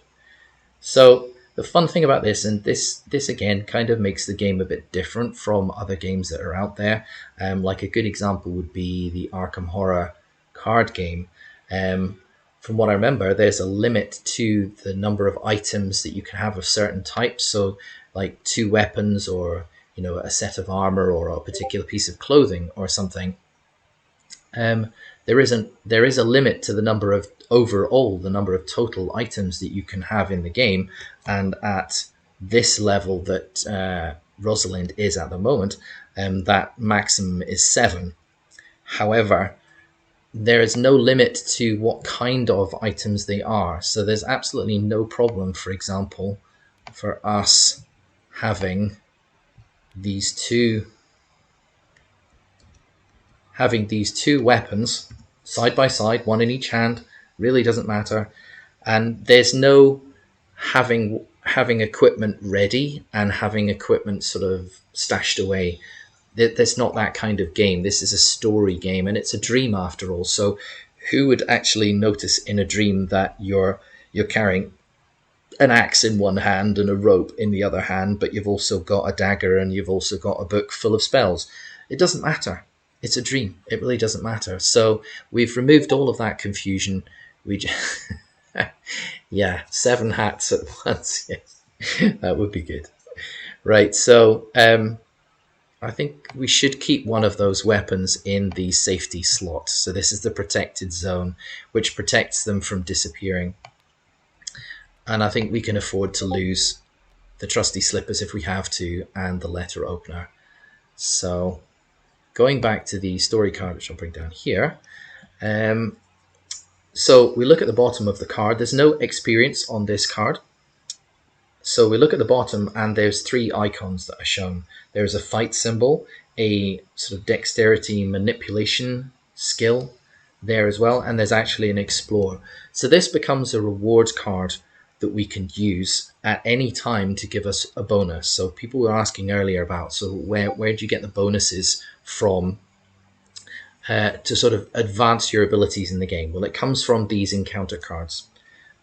So the fun thing about this, and this again kind of makes the game a bit different from other games that are out there. Like a good example would be the Arkham Horror card game. From what I remember, there's a limit to the number of items that you can have of certain types. So like 2 weapons, or you know, a set of armor, or a particular piece of clothing or something. There is a limit to the number of the number of total items that you can have in the game, and at this level that Rosalind is at the moment, that maximum is 7. However, there is no limit to what kind of items they are, so there's absolutely no problem, for example, for us having these two weapons side by side, one in each hand, really doesn't matter. And there's no having equipment ready and having equipment sort of stashed away. There's not that kind of game. This is a story game, and it's a dream after all. So who would actually notice in a dream that you're carrying an axe in one hand and a rope in the other hand, but you've also got a dagger and you've also got a book full of spells? It doesn't matter. It's a dream. It really doesn't matter. So we've removed all of that confusion. We just yeah, 7 hats at once. Yes, that would be good. Right. So I think we should keep one of those weapons in the safety slot. So this is the protected zone, which protects them from disappearing. And I think we can afford to lose the trusty slippers if we have to, and the letter opener. So going back to the story card, which I'll bring down here, So we look at the bottom of the card. There's no experience on this card. So we look at the bottom and there's three icons that are shown. There's a fight symbol, a sort of dexterity manipulation skill there as well, and there's actually an explore. So this becomes a reward card that we can use at any time to give us a bonus. So people were asking earlier about, so where do you get the bonuses from to sort of advance your abilities in the game? Well, it comes from these encounter cards.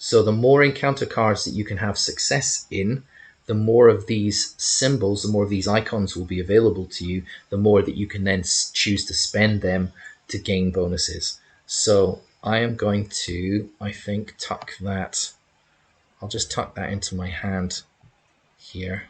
So the more encounter cards that you can have success in, the more of these symbols, the more of these icons will be available to you, the more that you can then choose to spend them to gain bonuses. So I am going to, I think, tuck that. I'll just tuck that into my hand here.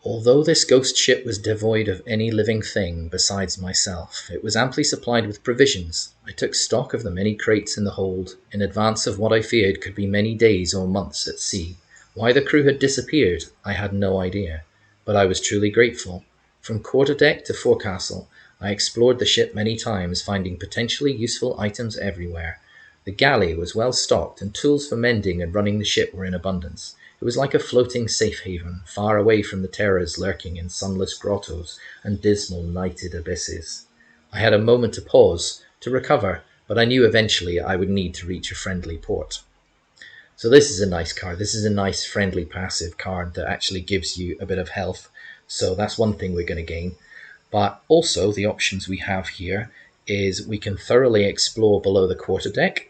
Although this ghost ship was devoid of any living thing besides myself, it was amply supplied with provisions. I took stock of the many crates in the hold, in advance of what I feared could be many days or months at sea. Why the crew had disappeared, I had no idea, but I was truly grateful. From quarterdeck to forecastle, I explored the ship many times, finding potentially useful items everywhere. The galley was well stocked, and tools for mending and running the ship were in abundance. It was like a floating safe haven, far away from the terrors lurking in sunless grottos and dismal nighted abysses. I had a moment to pause, to recover, but I knew eventually I would need to reach a friendly port. So this is a nice card. This is a nice friendly passive card that actually gives you a bit of health. So that's one thing we're going to gain. But also the options we have here is we can thoroughly explore below the quarterdeck,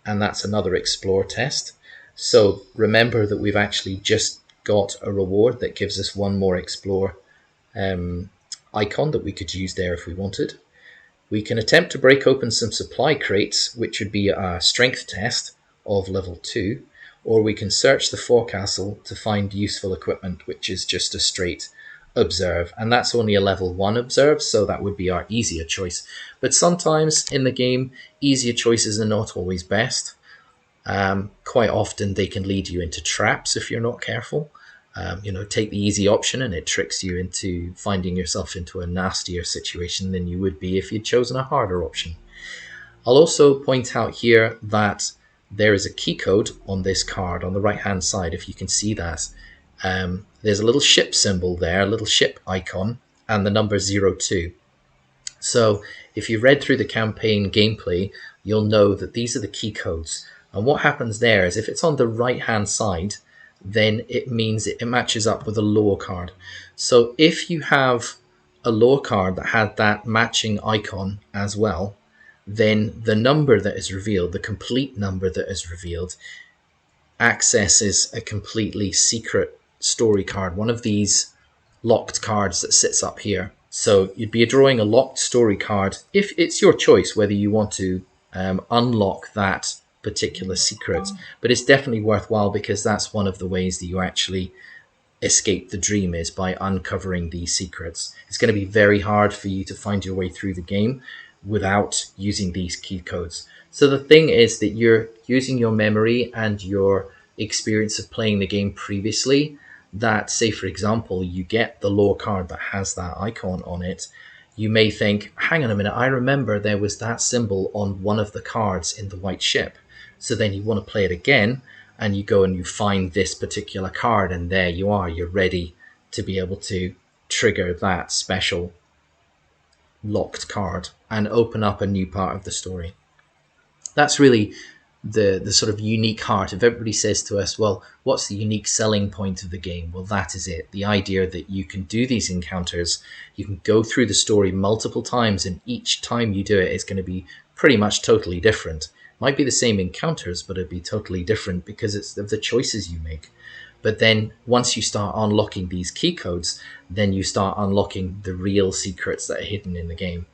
and that's another explore test. So remember that we've actually just got a reward that gives us one more explore icon that we could use there if we wanted. We can attempt to break open some supply crates, which would be a strength test of level 2, or we can search the forecastle to find useful equipment, which is just a straight observe, and that's only a level 1 observe, so that would be our easier choice. But sometimes in the game, easier choices are not always best. Quite often they can lead you into traps if you're not careful. Take the easy option and it tricks you into finding yourself into a nastier situation than you would be if you'd chosen a harder option. I'll also point out here that there is a key code on this card on the right hand side, if you can see that. There's a little ship symbol there, a little ship icon, and the number 02. So if you read through the campaign gameplay, you'll know that these are the key codes. And what happens there is if it's on the right hand side, then it means it matches up with a lore card. So if you have a lore card that had that matching icon as well, then the number that is revealed, the complete number that is revealed, accesses a completely secret story card, one of these locked cards that sits up here. So you'd be drawing a locked story card if it's your choice whether you want to unlock that particular secret, but it's definitely worthwhile because that's one of the ways that you actually escape the dream, is by uncovering these secrets. It's going to be very hard for you to find your way through the game without using these key codes. So the thing is that you're using your memory and your experience of playing the game previously, that say for example you get the lore card that has that icon on it, you may think, hang on a minute, I remember there was that symbol on one of the cards in the white ship. So then you want to play it again, and you go and you find this particular card, and there you are, you're ready to be able to trigger that special locked card and open up a new part of the story. That's really the sort of unique heart. If everybody says to us, well, what's the unique selling point of the game? Well, that is it. The idea that you can do these encounters, you can go through the story multiple times, and each time you do it, it's going to be pretty much totally different. Might be the same encounters, but it'd be totally different because it's of the choices you make. But then once you start unlocking these key codes, then you start unlocking the real secrets that are hidden in the game.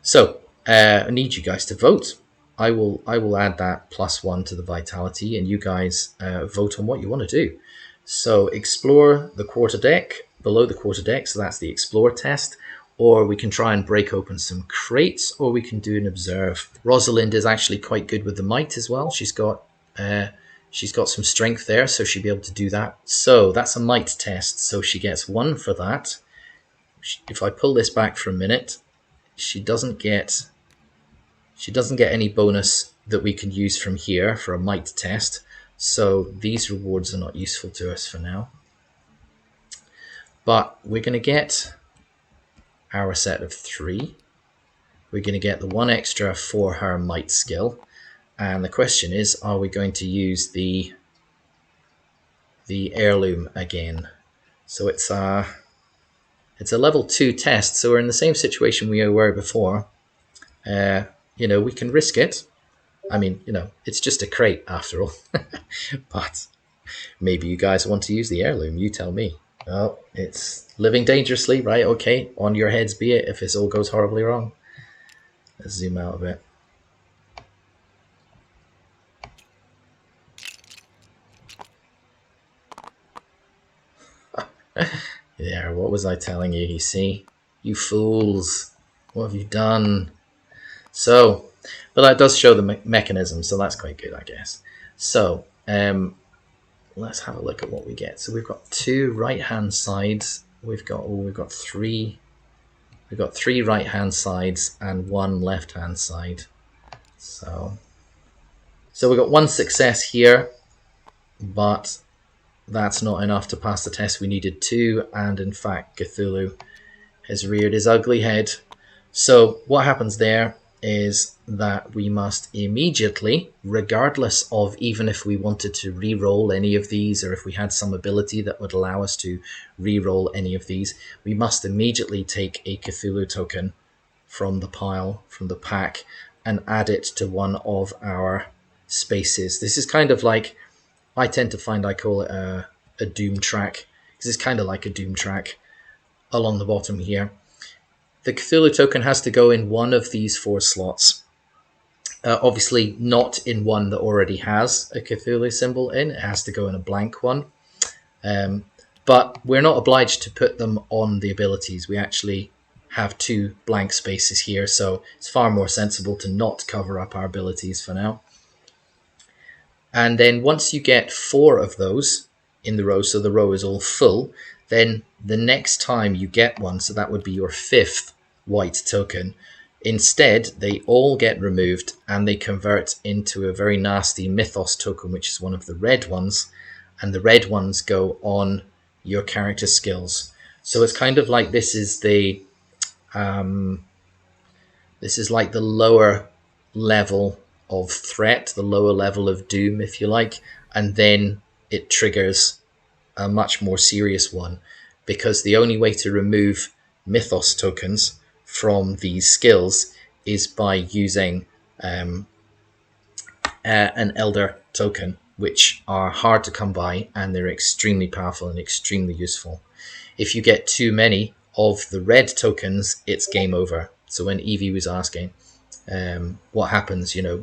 So I need you guys to vote. I will add that +1 to the vitality, and you guys vote on what you want to do. So explore the quarterdeck, below the quarterdeck, so that's the explore test, or we can try and break open some crates, or we can do an observe. Rosalind is actually quite good with the might as well. She's got some strength there, so she'll be able to do that. So that's a might test, so she gets 1 for that. If I pull this back for a minute, she doesn't get any bonus that we can use from here for a might test. So these rewards are not useful to us for now. But we're going to get our set of 3. We're going to get the 1 extra for her might skill. And the question is, are we going to use the heirloom again? So it's a level 2 test, so we're in the same situation we were before. You know, we can risk it. I mean, you know, it's just a crate after all. But maybe you guys want to use the heirloom, you tell me. Oh, it's living dangerously, right? Okay, on your heads be it if this all goes horribly wrong. Let's zoom out a bit. Yeah, what was I telling you? You see? You fools. What have you done? So, but that does show the mechanism, so that's quite good, I guess. So, let's have a look at what we get. So we've got 2 right-hand sides. We've got 3. We've got 3 right-hand sides and 1 left-hand side. So we got 1 success here, but that's not enough to pass the test. We needed 2, and in fact, Cthulhu has reared his ugly head. So what happens there is that we must immediately, regardless of even if we wanted to re-roll any of these, or if we had some ability that would allow us to re-roll any of these, we must immediately take a Cthulhu token from the pile, from the pack, and add it to one of our spaces. This is kind of like, I tend to find I call it a doom track, because it's kind of like a doom track along the bottom here. The Cthulhu token has to go in one of these 4 slots. Obviously not in one that already has a Cthulhu symbol in. It has to go in a blank one. But we're not obliged to put them on the abilities. We actually have 2 blank spaces here, so it's far more sensible to not cover up our abilities for now. And then once you get 4 of those in the row, so the row is all full, then the next time you get one, so that would be your 5th white token, instead they all get removed and they convert into a very nasty mythos token, which is one of the red ones, and the red ones go on your character skills. So it's kind of like this is like the lower level of threat, the lower level of doom, if you like, and then it triggers a much more serious one, because the only way to remove mythos tokens from these skills is by using an elder token, which are hard to come by and they're extremely powerful and extremely useful. If you get too many of the red tokens, it's game over. So when Evie was asking what happens, you know,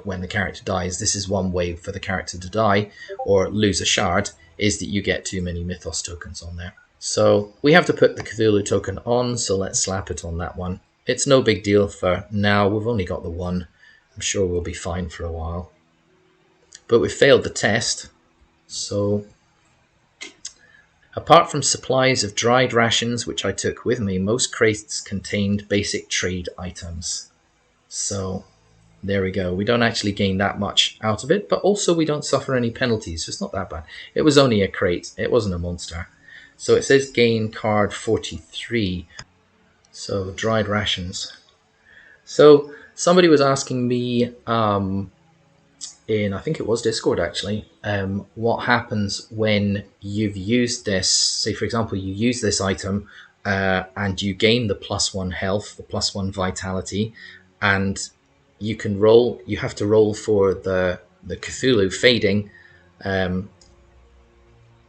when the character dies, this is one way for the character to die or lose a shard, is that you get too many mythos tokens on there. So we have to put the Cthulhu token on, so let's slap it on that one. It's no big deal for now, we've only got the 1. I'm sure we'll be fine for a while. But we failed the test, so apart from supplies of dried rations, which I took with me, most crates contained basic trade items. So there we go. We don't actually gain that much out of it, but also we don't suffer any penalties, so it's not that bad. It was only a crate, it wasn't a monster. So it says gain card 43. So dried rations. So somebody was asking me in, I think it was Discord actually, what happens when you've used this. Say for example, you use this item and you gain the +1 health, the +1 vitality, and you can roll. You have to roll for the Cthulhu fading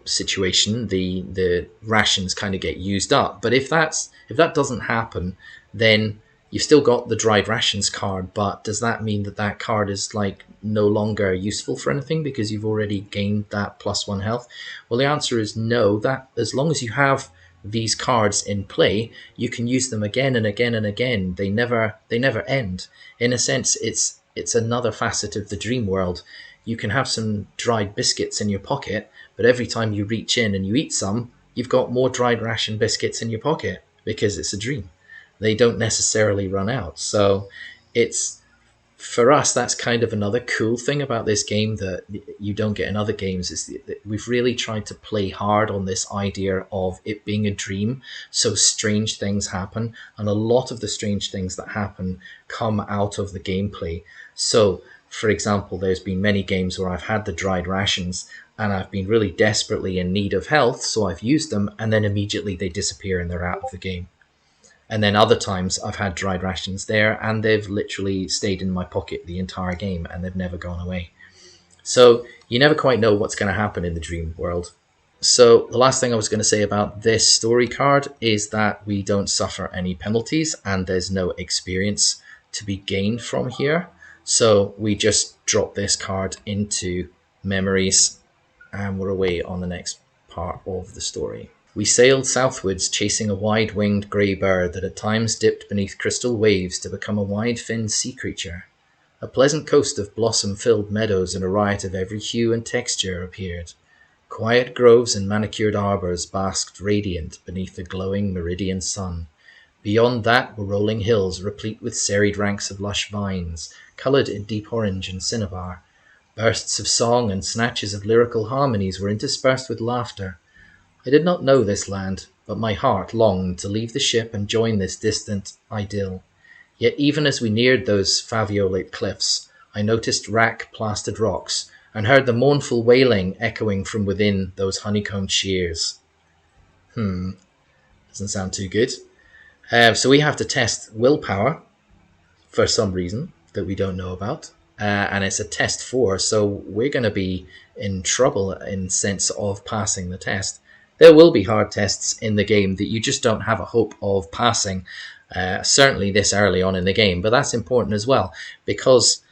situation. The rations kind of get used up. But if that doesn't happen, then you've still got the dried rations card. But does that mean that card is like no longer useful for anything because you've already gained that +1 health? Well, the answer is no. That as long as you have these cards in play, you can use them again and again and again. They never end. In a sense, it's another facet of the dream world. You can have some dried biscuits in your pocket, but every time you reach in and you eat some, you've got more dried ration biscuits in your pocket because it's a dream. they don't necessarily run out. So it's, for us, that's kind of another cool thing about this game that you don't get in other games, is that we've really tried to play hard on this idea of it being a dream. So strange things happen, and a lot of the strange things that happen come out of the gameplay. So, for example, there's been many games where I've had the dried rations and I've been really desperately in need of health, so I've used them, and then immediately they disappear and they're out of the game. And then other times I've had dried rations there and they've literally stayed in my pocket the entire game and they've never gone away. So you never quite know what's going to happen in the dream world. So the last thing I was going to say about this story card is that we don't suffer any penalties and there's no experience to be gained from here. So we just drop this card into memories and we're away on the next part of the story. We sailed southwards, chasing a wide-winged grey bird that at times dipped beneath crystal waves to become a wide-finned sea creature. A pleasant coast of blossom-filled meadows in a riot of every hue and texture appeared. Quiet groves and manicured arbours basked radiant beneath the glowing meridian sun. Beyond that were rolling hills replete with serried ranks of lush vines, coloured in deep orange and cinnabar. Bursts of song and snatches of lyrical harmonies were interspersed with laughter. I did not know this land, but my heart longed to leave the ship and join this distant idyll. Yet even as we neared those faviolate cliffs, I noticed rack-plastered rocks and heard the mournful wailing echoing from within those honeycombed shears. Doesn't sound too good. So we have to test willpower for some reason that we don't know about. And it's a test 4, so we're going to be in trouble in sense of passing the test. There will be hard tests in the game that you just don't have a hope of passing, certainly this early on in the game. But that's important as well, because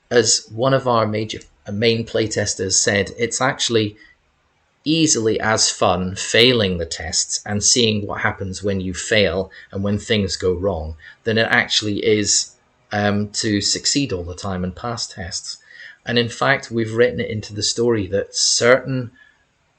as one of our main playtesters said, it's actually easily as fun failing the tests and seeing what happens when you fail and when things go wrong than it actually is to succeed all the time and pass tests. And in fact, we've written it into the story that certain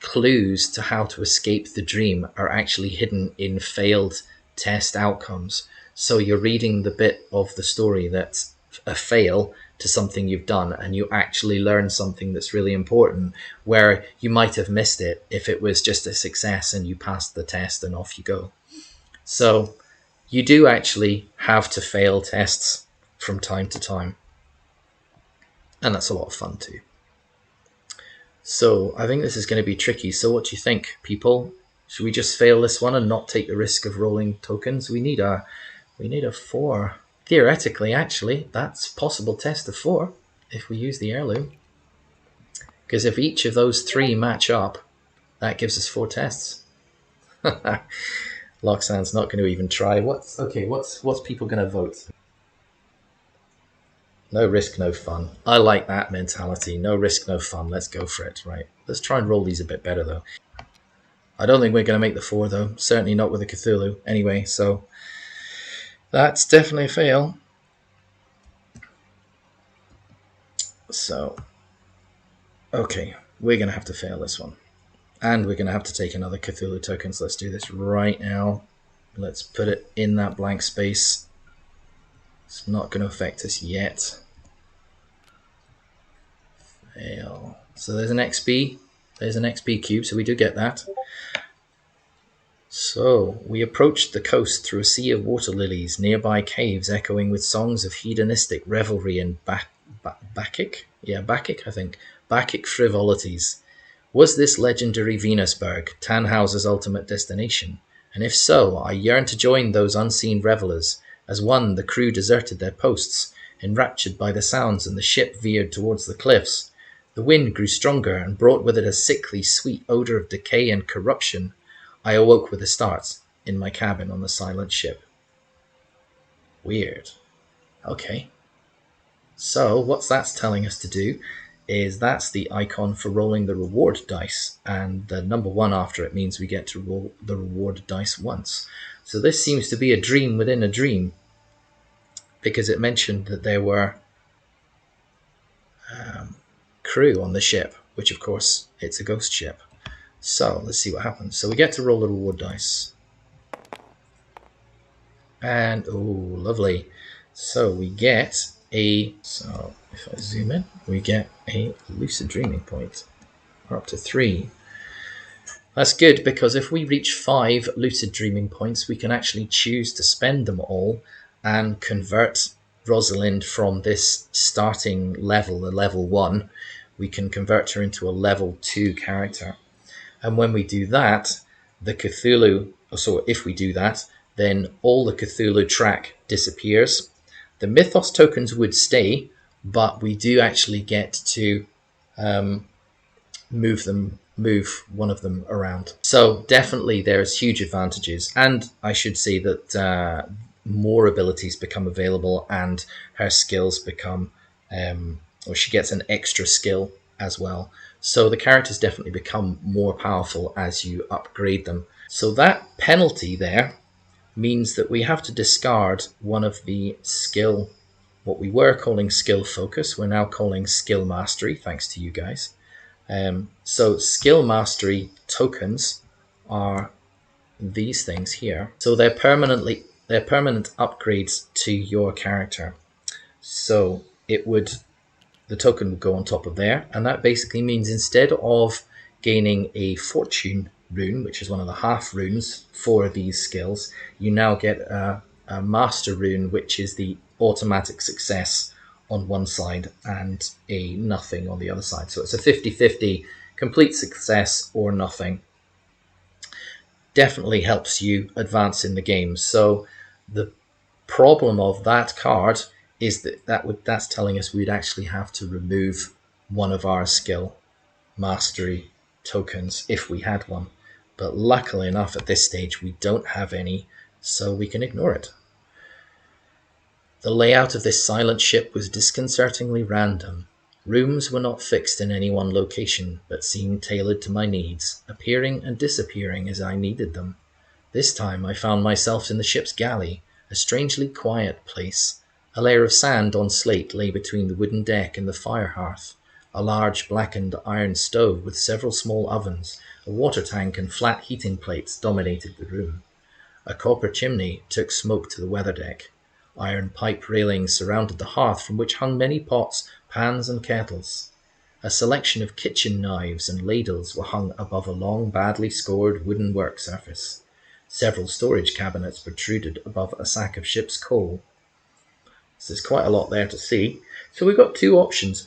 clues to how to escape the dream are actually hidden in failed test outcomes. So you're reading the bit of the story that's a fail to something you've done, and you actually learn something that's really important, where you might have missed it if it was just a success and you passed the test and off you go. So you do actually have to fail tests from time to time, and that's a lot of fun too. So I think this is going to be tricky. So what do you think, people? Should we just fail this one and not take the risk of rolling tokens? We need a 4. Theoretically, actually, that's a possible test of 4 if we use the heirloom. Because if each of those 3 match up, that gives us 4 tests. Loxan's not going to even try. What's people going to vote? No risk, no fun. I like that mentality. No risk, no fun. Let's go for it. Right. Let's try and roll these a bit better, though. I don't think we're going to make the 4, though. Certainly not with a Cthulhu. Anyway, so that's definitely a fail. So, okay. We're going to have to fail this one. And we're going to have to take another Cthulhu token. So let's do this right now. Let's put it in that blank space. It's not going to affect us yet. Fail. So there's an XP. There's an XP cube, so we do get that. So we approached the coast through a sea of water lilies, nearby caves echoing with songs of hedonistic revelry and Bacchic? Yeah, Bacchic, I think. Bacchic frivolities. Was this legendary Venusberg Tannhauser's ultimate destination? And if so, I yearned to join those unseen revelers. As one, the crew deserted their posts, enraptured by the sounds, and the ship veered towards the cliffs. The wind grew stronger and brought with it a sickly, sweet odour of decay and corruption. I awoke with a start in my cabin on the silent ship. Weird. Okay. So what that's telling us to do is that's the icon for rolling the reward dice, and the number 1 after it means we get to roll the reward dice once. So this seems to be a dream within a dream, because it mentioned that there were crew on the ship, which of course it's a ghost ship. So let's see what happens. So we get to roll the reward dice, And oh, lovely. So we get so if I zoom in, we get a lucid dreaming point. We're up to 3. That's good, because if we reach 5 lucid dreaming points, we can actually choose to spend them all and convert Rosalind from this starting level, the level 1. We can convert her into a level 2 character. And when we do that, the Cthulhu, so if we do that, then all the Cthulhu track disappears. The Mythos tokens would stay, but we do actually get to move one of them around. So definitely there's huge advantages. And I should say that more abilities become available, and her skills become, or she gets an extra skill as well. So the characters definitely become more powerful as you upgrade them. So that penalty there means that we have to discard one of the skill, what we were calling skill focus, we're now calling skill mastery, thanks to you guys. So skill mastery tokens are these things here. So they're permanent upgrades to your character. So the token would go on top of there, and that basically means instead of gaining a fortune rune, which is one of the half runes for these skills, you now get a master rune, which is the automatic success on one side and a nothing on the other side. So it's a 50-50 complete success or nothing. Definitely helps you advance in the game. So the problem of that card is that's telling us we'd actually have to remove one of our skill mastery tokens if we had one. But luckily enough, at this stage, we don't have any, so we can ignore it. The layout of this silent ship was disconcertingly random. Rooms were not fixed in any one location, but seemed tailored to my needs, appearing and disappearing as I needed them. This time I found myself in the ship's galley, a strangely quiet place. A layer of sand on slate lay between the wooden deck and the fire hearth. A large blackened iron stove with several small ovens, a water tank and flat heating plates dominated the room. A copper chimney took smoke to the weather deck. Iron pipe railings surrounded the hearth, from which hung many pots, pans and kettles. A selection of kitchen knives and ladles were hung above a long, badly scored wooden work surface. Several storage cabinets protruded above a sack of ship's coal. So there's quite a lot there to see. So we've got 2 options.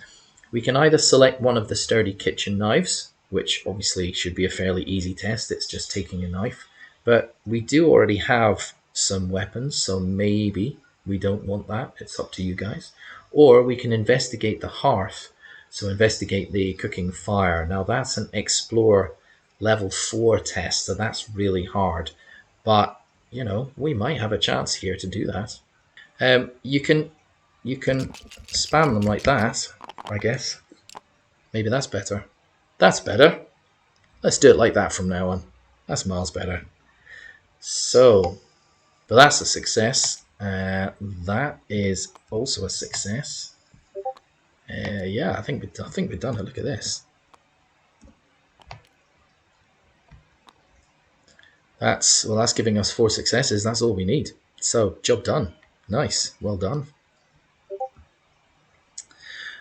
We can either select one of the sturdy kitchen knives, which obviously should be a fairly easy test, it's just taking a knife. But we do already have some weapons, so maybe we don't want that. It's up to you guys. Or we can investigate the hearth, so investigate the cooking fire. Now that's an explore level 4 test, so that's really hard. But, you know, we might have a chance here to do that. You can spam them like that, I guess. Maybe that's better. That's better. Let's do it like that from now on. That's miles better. So, but that's a success. That is also a success. Yeah, I think we're done. Look at this. That's giving us 4 successes. That's all we need. So, job done. Nice. Well done.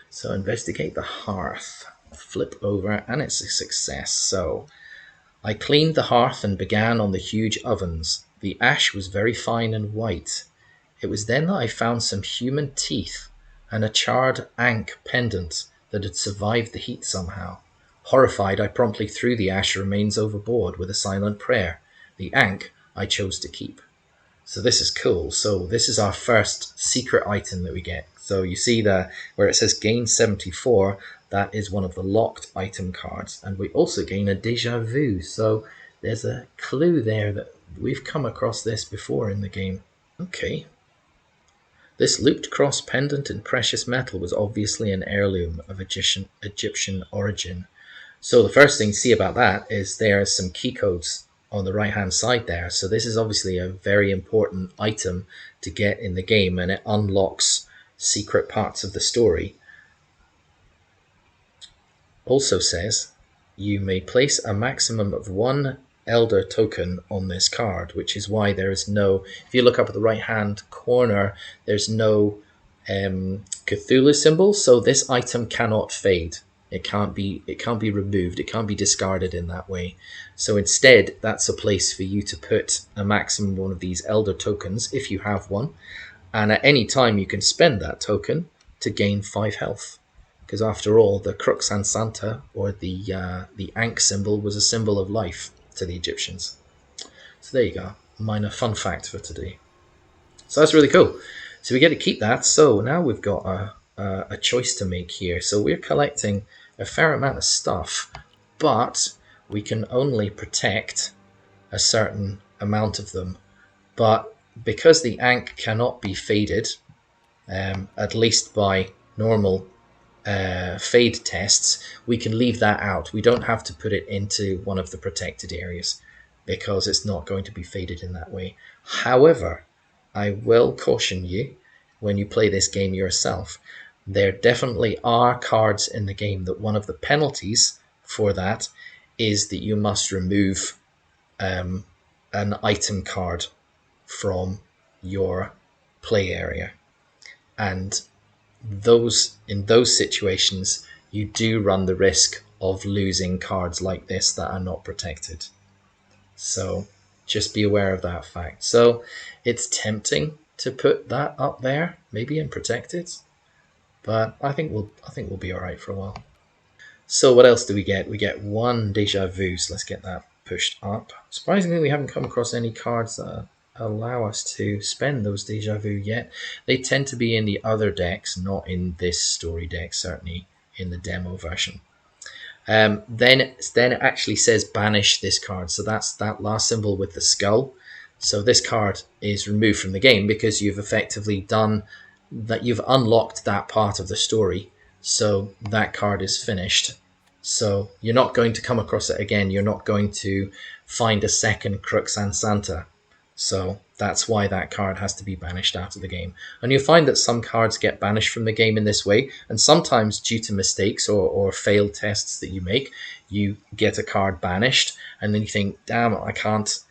So, investigate the hearth. Flip over, and it's a success. So, I cleaned the hearth and began on the huge ovens. The ash was very fine and white. It was then that I found some human teeth and a charred ankh pendant that had survived the heat somehow. Horrified, I promptly threw the ash remains overboard with a silent prayer. The ankh I chose to keep. So this is cool. So this is our first secret item that we get. So you see where it says gain 74, that is one of the locked item cards. And we also gain a Deja Vu. So there's a clue there that we've come across this before in the game. Okay. This looped cross pendant in precious metal was obviously an heirloom of Egyptian origin. So the first thing you see about that is there are some key codes on the right hand side there. So this is obviously a very important item to get in the game, and it unlocks secret parts of the story. Also says you may place a maximum of 1 elder token on this card, which is why there is no, if you look up at the right hand corner, there's no Cthulhu symbol, so this item cannot fade. It can't be removed, it can't be discarded in that way. So instead, that's a place for you to put a maximum one of these elder tokens if you have one, and at any time you can spend that token to gain 5 health. Because after all, the Crux Ansanta, or the Ankh symbol, was a symbol of life to the Egyptians. So there you go, minor fun fact for today. So that's really cool. So we get to keep that. So now we've got a choice to make here. So we're collecting a fair amount of stuff, but we can only protect a certain amount of them. But because the Ankh cannot be faded, at least by normal fade tests, we can leave that out. We don't have to put it into one of the protected areas because it's not going to be faded in that way. However, I will caution you when you play this game yourself, there definitely are cards in the game that one of the penalties for that is that you must remove an item card from your play area. And in those situations, you do run the risk of losing cards like this that are not protected. So just be aware of that fact. So it's tempting to put that up there, maybe in protected, but I think we'll be all right for a while. So what else do we get? We get 1 Deja Vu, so let's get that pushed up. Surprisingly, we haven't come across any cards that allow us to spend those Deja Vu yet. They tend to be in the other decks, not in this story deck, certainly in the demo version. Then it actually says banish this card. So that's that last symbol with the skull. So this card is removed from the game because you've effectively done that. You've unlocked that part of the story. So that card is finished. So you're not going to come across it again. You're not going to find a second Crux Ansanta. So that's why that card has to be banished out of the game. And you'll find that some cards get banished from the game in this way, and sometimes due to mistakes or failed tests that you make, you get a card banished, and then you think, damn, I can't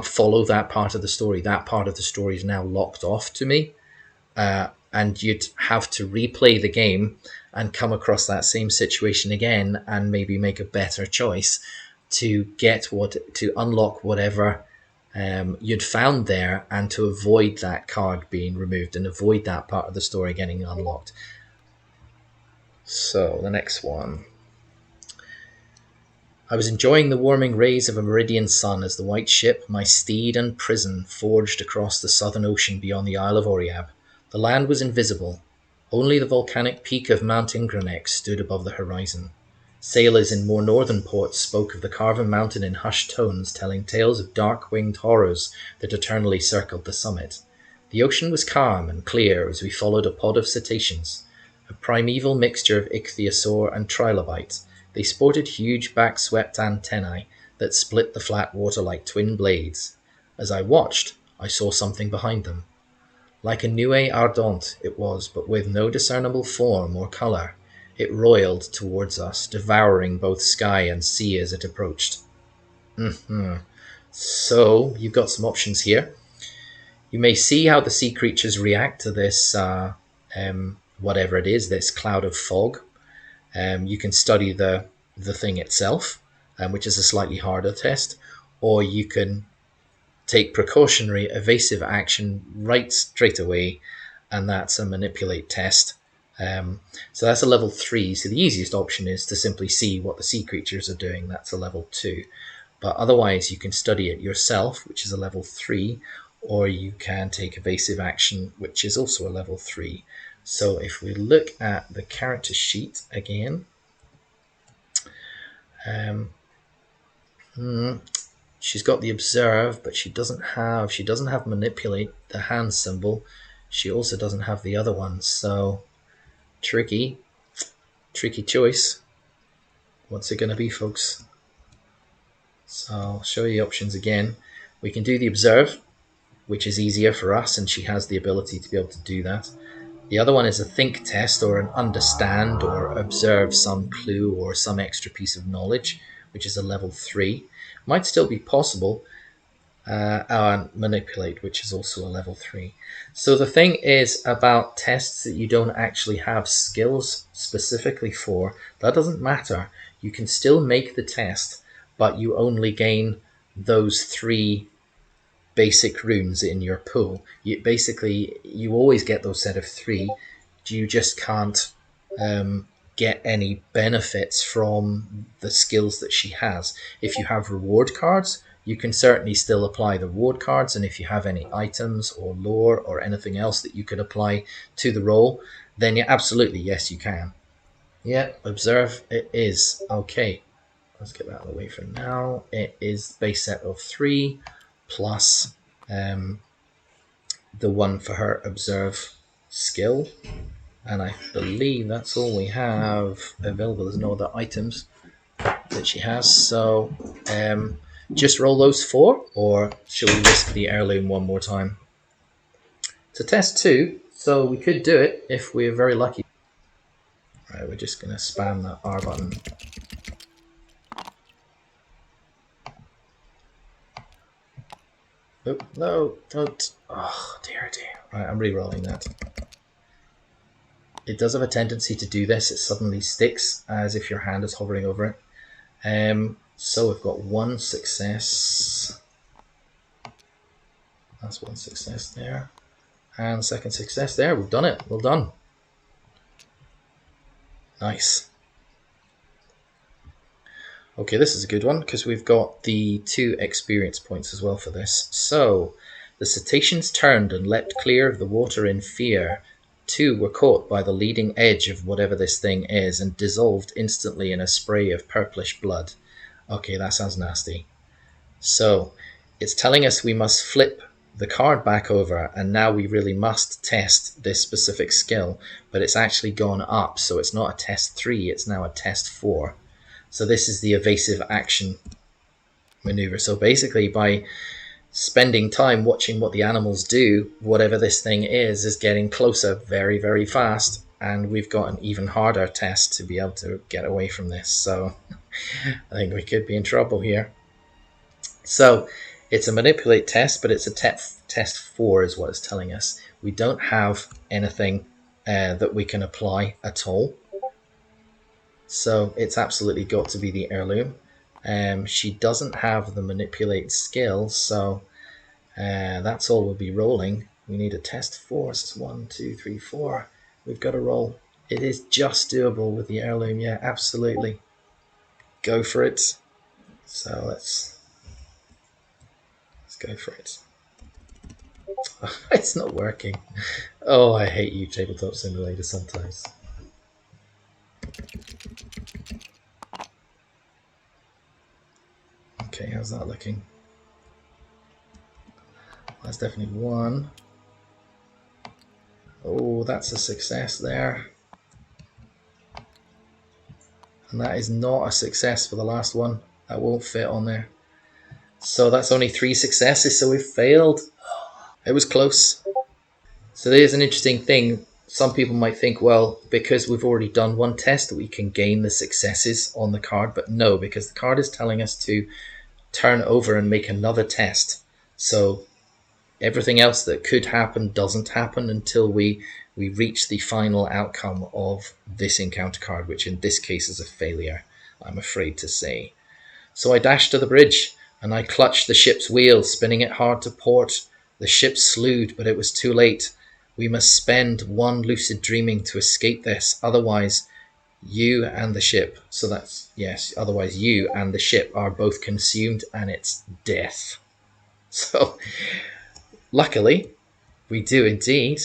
follow that part of the story. That part of the story is now locked off to me. And you'd have to replay the game and come across that same situation again and maybe make a better choice to unlock whatever you'd found there, and to avoid that card being removed and avoid that part of the story getting unlocked. So the next one. I was enjoying the warming rays of a meridian sun as the white ship, my steed and prison, forged across the southern ocean beyond the Isle of Oriab. The land was invisible. Only the volcanic peak of Mount Ingranex stood above the horizon. Sailors in more northern ports spoke of the carven mountain in hushed tones, telling tales of dark-winged horrors that eternally circled the summit. The ocean was calm and clear as we followed a pod of cetaceans, a primeval mixture of ichthyosaur and trilobite. They sported huge back-swept antennae that split the flat water like twin blades. As I watched, I saw something behind them. Like a nuée ardente it was, but with no discernible form or colour. It roiled towards us, devouring both sky and sea as it approached. So, you've got some options here. You may see how the sea creatures react to this, whatever it is, this cloud of fog. You can study the thing itself, which is a slightly harder test, or you can take precautionary evasive action right straight away, and that's a manipulate test. So that's a level 3. So the easiest option is to simply see what the sea creatures are doing. That's a level 2. But otherwise you can study it yourself, which is a level 3, or you can take evasive action, which is also a level 3. So if we look at the character sheet again, she's got the observe, but she doesn't have manipulate, the hand symbol. She also doesn't have the other one. So tricky choice. What's it going to be, folks? So I'll show you the options again. We can do the observe, which is easier for us, and she has the ability to be able to do that. The other one is a think test, or an understand or observe some clue or some extra piece of knowledge, which is a level 3. Might still be possible. And manipulate, which is also a level 3. So the thing is about tests that you don't actually have skills specifically for, that doesn't matter. You can still make the test, but you only gain those 3 basic runes in your pool. You always get those set of 3. You just can't get any benefits from the skills that she has. If you have reward cards, you can certainly still apply the reward cards, and if you have any items or lore or anything else that you could apply to the role, then absolutely, yes, you can. Yeah, observe, it is. Okay, let's get that out of the way for now. It is base set of 3 plus the one for her observe skill, and I believe that's all we have available. There's no other items that she has, so just roll those 4, or shall we risk the heirloom one more time? It's a test 2, so we could do it if we're very lucky. Right, we're just going to spam the R button. Oh, no, don't. Oh, dear. Right, I'm re-rolling that. It does have a tendency to do this. It suddenly sticks as if your hand is hovering over it. So we've got 1 success. That's 1 success there. And second success there. We've done it. Well done. Nice. Okay, this is a good one because we've got the 2 experience points as well for this. So, the cetaceans turned and leapt clear of the water in fear. 2 were caught by the leading edge of whatever this thing is and dissolved instantly in a spray of purplish blood. Okay, that sounds nasty. So, it's telling us we must flip the card back over, and now we really must test this specific skill, but it's actually gone up, so it's not a test 3, it's now a test 4. So this is the evasive action maneuver. So basically, by spending time watching what the animals do, whatever this thing is getting closer very, very fast, and we've got an even harder test to be able to get away from this. So I think we could be in trouble here. So it's a manipulate test, but it's a test 4 is what it's telling us. We don't have anything that we can apply at all. So it's absolutely got to be the heirloom. She doesn't have the manipulate skill, so that's all we'll be rolling. We need a test 4. So it's 1, 2, 3, 4. We've got to roll. It is just doable with the heirloom. Yeah, absolutely. Go for it. So let's go for it. It's not working. Oh, I hate you, Tabletop Simulator, sometimes. Okay, how's that looking? That's definitely 1. Oh, that's a success there. And that is not a success for the last one. That won't fit on there. So that's only 3 successes, so we failed. It was close. So there's an interesting thing. Some people might think, well, because we've already done 1 test, we can gain the successes on the card. But no, because the card is telling us to turn over and make another test. So everything else that could happen doesn't happen until we reach the final outcome of this encounter card, which in this case is a failure, I'm afraid to say. So I dashed to the bridge, and I clutched the ship's wheel, spinning it hard to port. The ship slewed, but it was too late. We must spend 1 lucid dreaming to escape this, otherwise you and the ship, so that's, yes, otherwise you and the ship are both consumed, and it's death. So, luckily, we do indeed,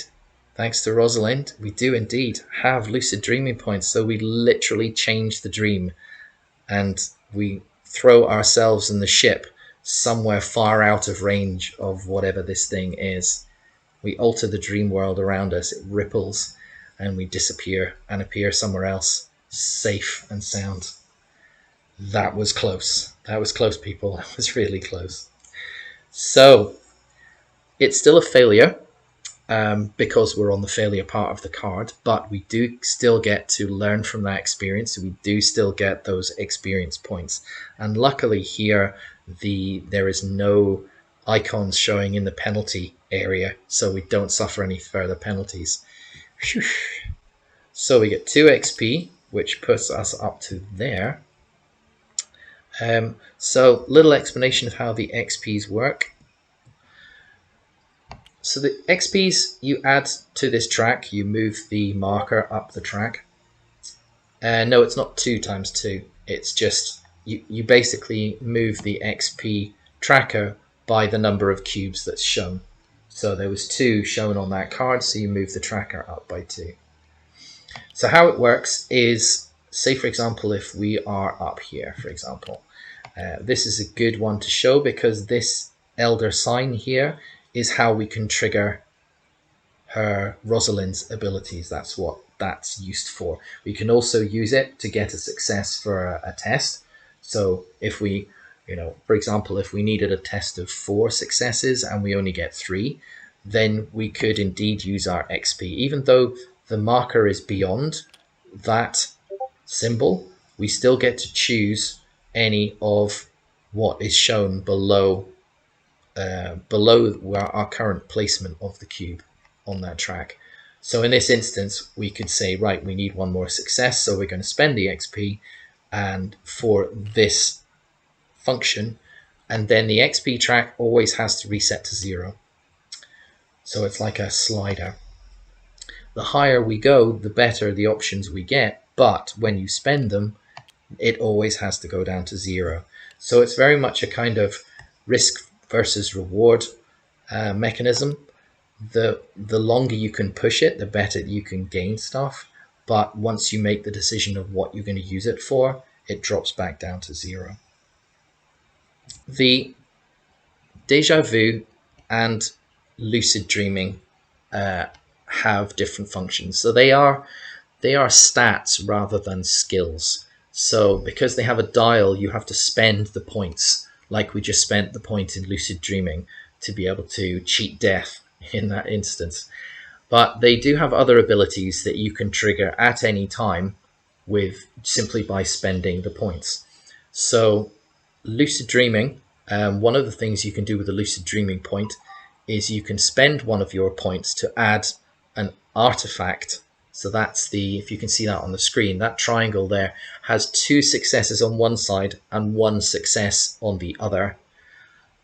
thanks to Rosalind, we do indeed have lucid dreaming points, so we literally change the dream, and we throw ourselves and the ship somewhere far out of range of whatever this thing is. We alter the dream world around us, it ripples, and we disappear and appear somewhere else, safe and sound. That was close. That was close, people. That was really close. So, it's still a failure. because we're on the failure part of the card, but we do still get to learn from that experience. So we do still get those experience points. And luckily here, there is no icons showing in the penalty area, so we don't suffer any further penalties. Whew. So we get 2 XP, which puts us up to there. So little explanation of how the XPs work. So the XPs you add to this track, you move the marker up the track. No, it's not 2 times 2. It's just, you basically move the XP tracker by the number of cubes that's shown. So there was 2 shown on that card, so you move the tracker up by 2. So how it works is, say for example, if we are up here, for example, this is a good one to show because this elder sign here is how we can trigger her Rosalind's abilities. That's what that's used for. We can also use it to get a success for a test. So if we, for example, if we needed a test of 4 successes and we only get 3, then we could indeed use our XP. Even though the marker is beyond that symbol, we still get to choose any of what is shown below our current placement of the cube on that track. So in this instance, we could say, right, we need 1 more success, so we're going to spend the XP and for this function, and then the XP track always has to reset to 0. So it's like a slider. The higher we go, the better the options we get, but when you spend them, it always has to go down to 0. So it's very much a kind of risk versus reward mechanism. The longer you can push it, the better you can gain stuff. But once you make the decision of what you're going to use it for, it drops back down to 0. The Deja Vu and Lucid Dreaming have different functions. So they are stats rather than skills. So because they have a dial, you have to spend the points, like we just spent the point in Lucid Dreaming, to be able to cheat death in that instance. But they do have other abilities that you can trigger at any time with simply by spending the points. So Lucid Dreaming, one of the things you can do with the Lucid Dreaming point is you can spend one of your points to add an artifact. So that's if you can see that on the screen, that triangle there has 2 successes on one side and 1 success on the other.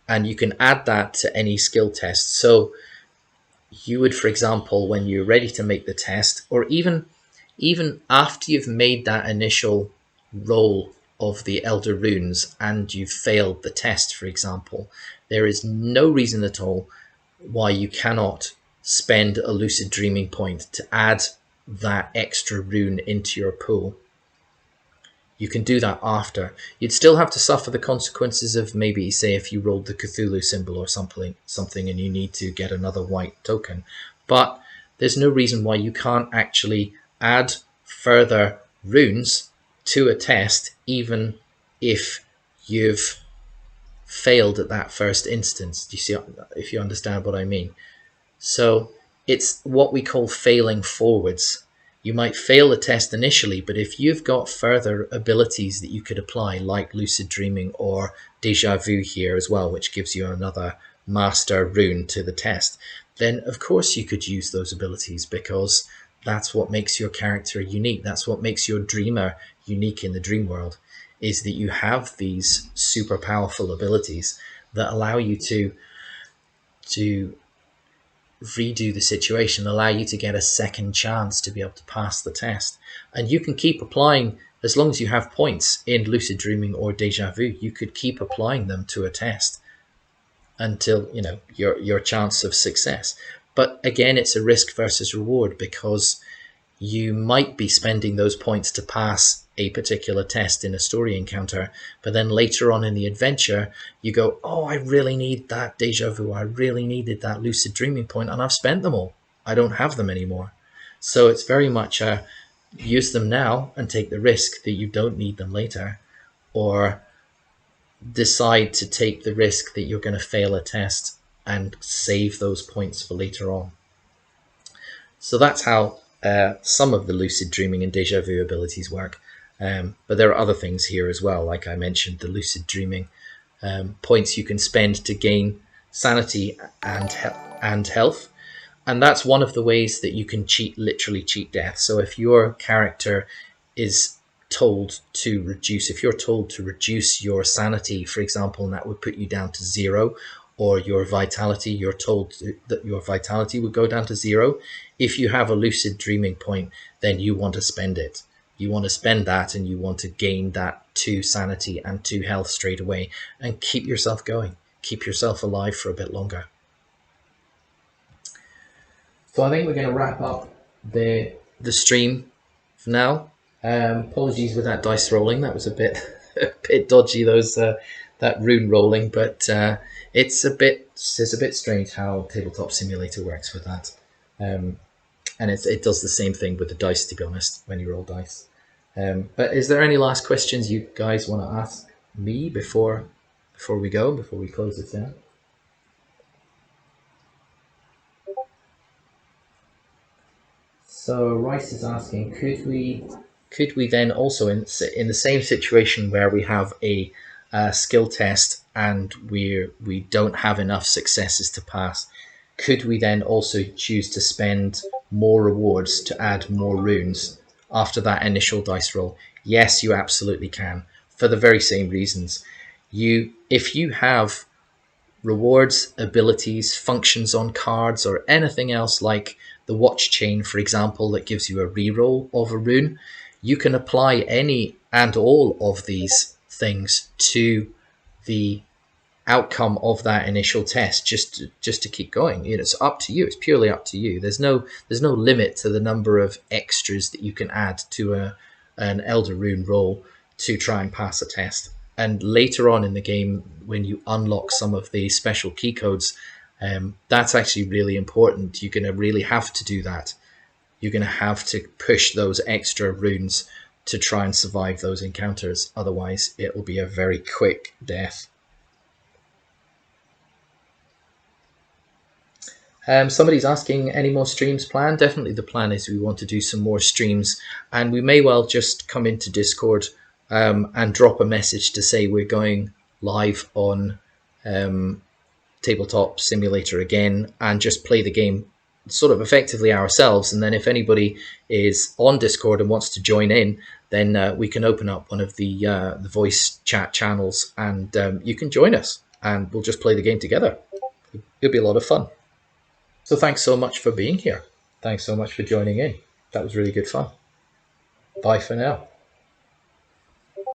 And you can add that to any skill test. So you would, for example, when you're ready to make the test, or even after you've made that initial roll of the Elder Runes and you've failed the test, for example, there is no reason at all why you cannot spend a Lucid Dreaming point to add that extra rune into your pool. You can do that after. You'd still have to suffer the consequences of maybe, say, if you rolled the Cthulhu symbol or something and you need to get another white token. But there's no reason why you can't actually add further runes to a test, even if you've failed at that first instance. Do you see, if you understand what I mean? So it's what we call failing forwards. You might fail the test initially, but if you've got further abilities that you could apply, like Lucid Dreaming or Deja Vu here as well, which gives you another master rune to the test, then of course you could use those abilities, because that's what makes your character unique. That's what makes your dreamer unique in the dream world, is that you have these super powerful abilities that allow you to redo the situation, allow you to get a second chance to be able to pass the test. And you can keep applying, as long as you have points in Lucid Dreaming or Deja Vu, you could keep applying them to a test until your chance of success. But again, it's a risk versus reward, because you might be spending those points to pass a particular test in a story encounter, but then later on in the adventure you go, oh, I really need that Deja Vu, I really needed that Lucid Dreaming point, and I've spent them all, I don't have them anymore. So it's very much use them now and take the risk that you don't need them later, or decide to take the risk that you're going to fail a test and save those points for later on. So that's how some of the lucid dreaming and deja vu abilities work. But there are other things here as well, like I mentioned, the lucid dreaming points you can spend to gain sanity and health. And that's one of the ways that you can literally cheat death. So if your character is told to reduce, if you're told to reduce your sanity, for example, and that would put you down to 0, or your vitality, you're told that your vitality would go down to 0. If you have a lucid dreaming point, then you want to spend it. You want to spend that, and you want to gain that 2 sanity and 2 health straight away, and keep yourself going, keep yourself alive for a bit longer. So I think we're going to wrap up the stream for now. Apologies with that dice rolling. That was a bit dodgy. That rune rolling, but it's a bit strange how Tabletop Simulator works with that. And it does the same thing with the dice, to be honest, when you roll dice. But is there any last questions you guys want to ask me before we close it down? So Rice is asking, could we then also in the same situation where we have a skill test and we don't have enough successes to pass, could we then also choose to spend more rewards to add more runes after that initial dice roll? Yes, you absolutely can, for the very same reasons. If you have rewards, abilities, functions on cards, or anything else like the watch chain, for example, that gives you a reroll of a rune, you can apply any and all of these things to the outcome of that initial test, just to keep going. It's up to you. It's purely up to you. There's no limit to the number of extras that you can add to an Elder Rune roll to try and pass a test. And later on in the game, when you unlock some of the special key codes, that's actually really important. You're going to really have to do that. You're going to have to push those extra runes to try and survive those encounters. Otherwise, it will be a very quick death. Somebody's asking, any more streams planned? Definitely the plan is we want to do some more streams, and we may well just come into Discord and drop a message to say we're going live on Tabletop Simulator again, and just play the game sort of effectively ourselves. And then if anybody is on Discord and wants to join in, then we can open up one of the voice chat channels, and you can join us, and we'll just play the game together. It'll be a lot of fun. So thanks so much for being here. Thanks so much for joining in. That was really good fun. Bye for now.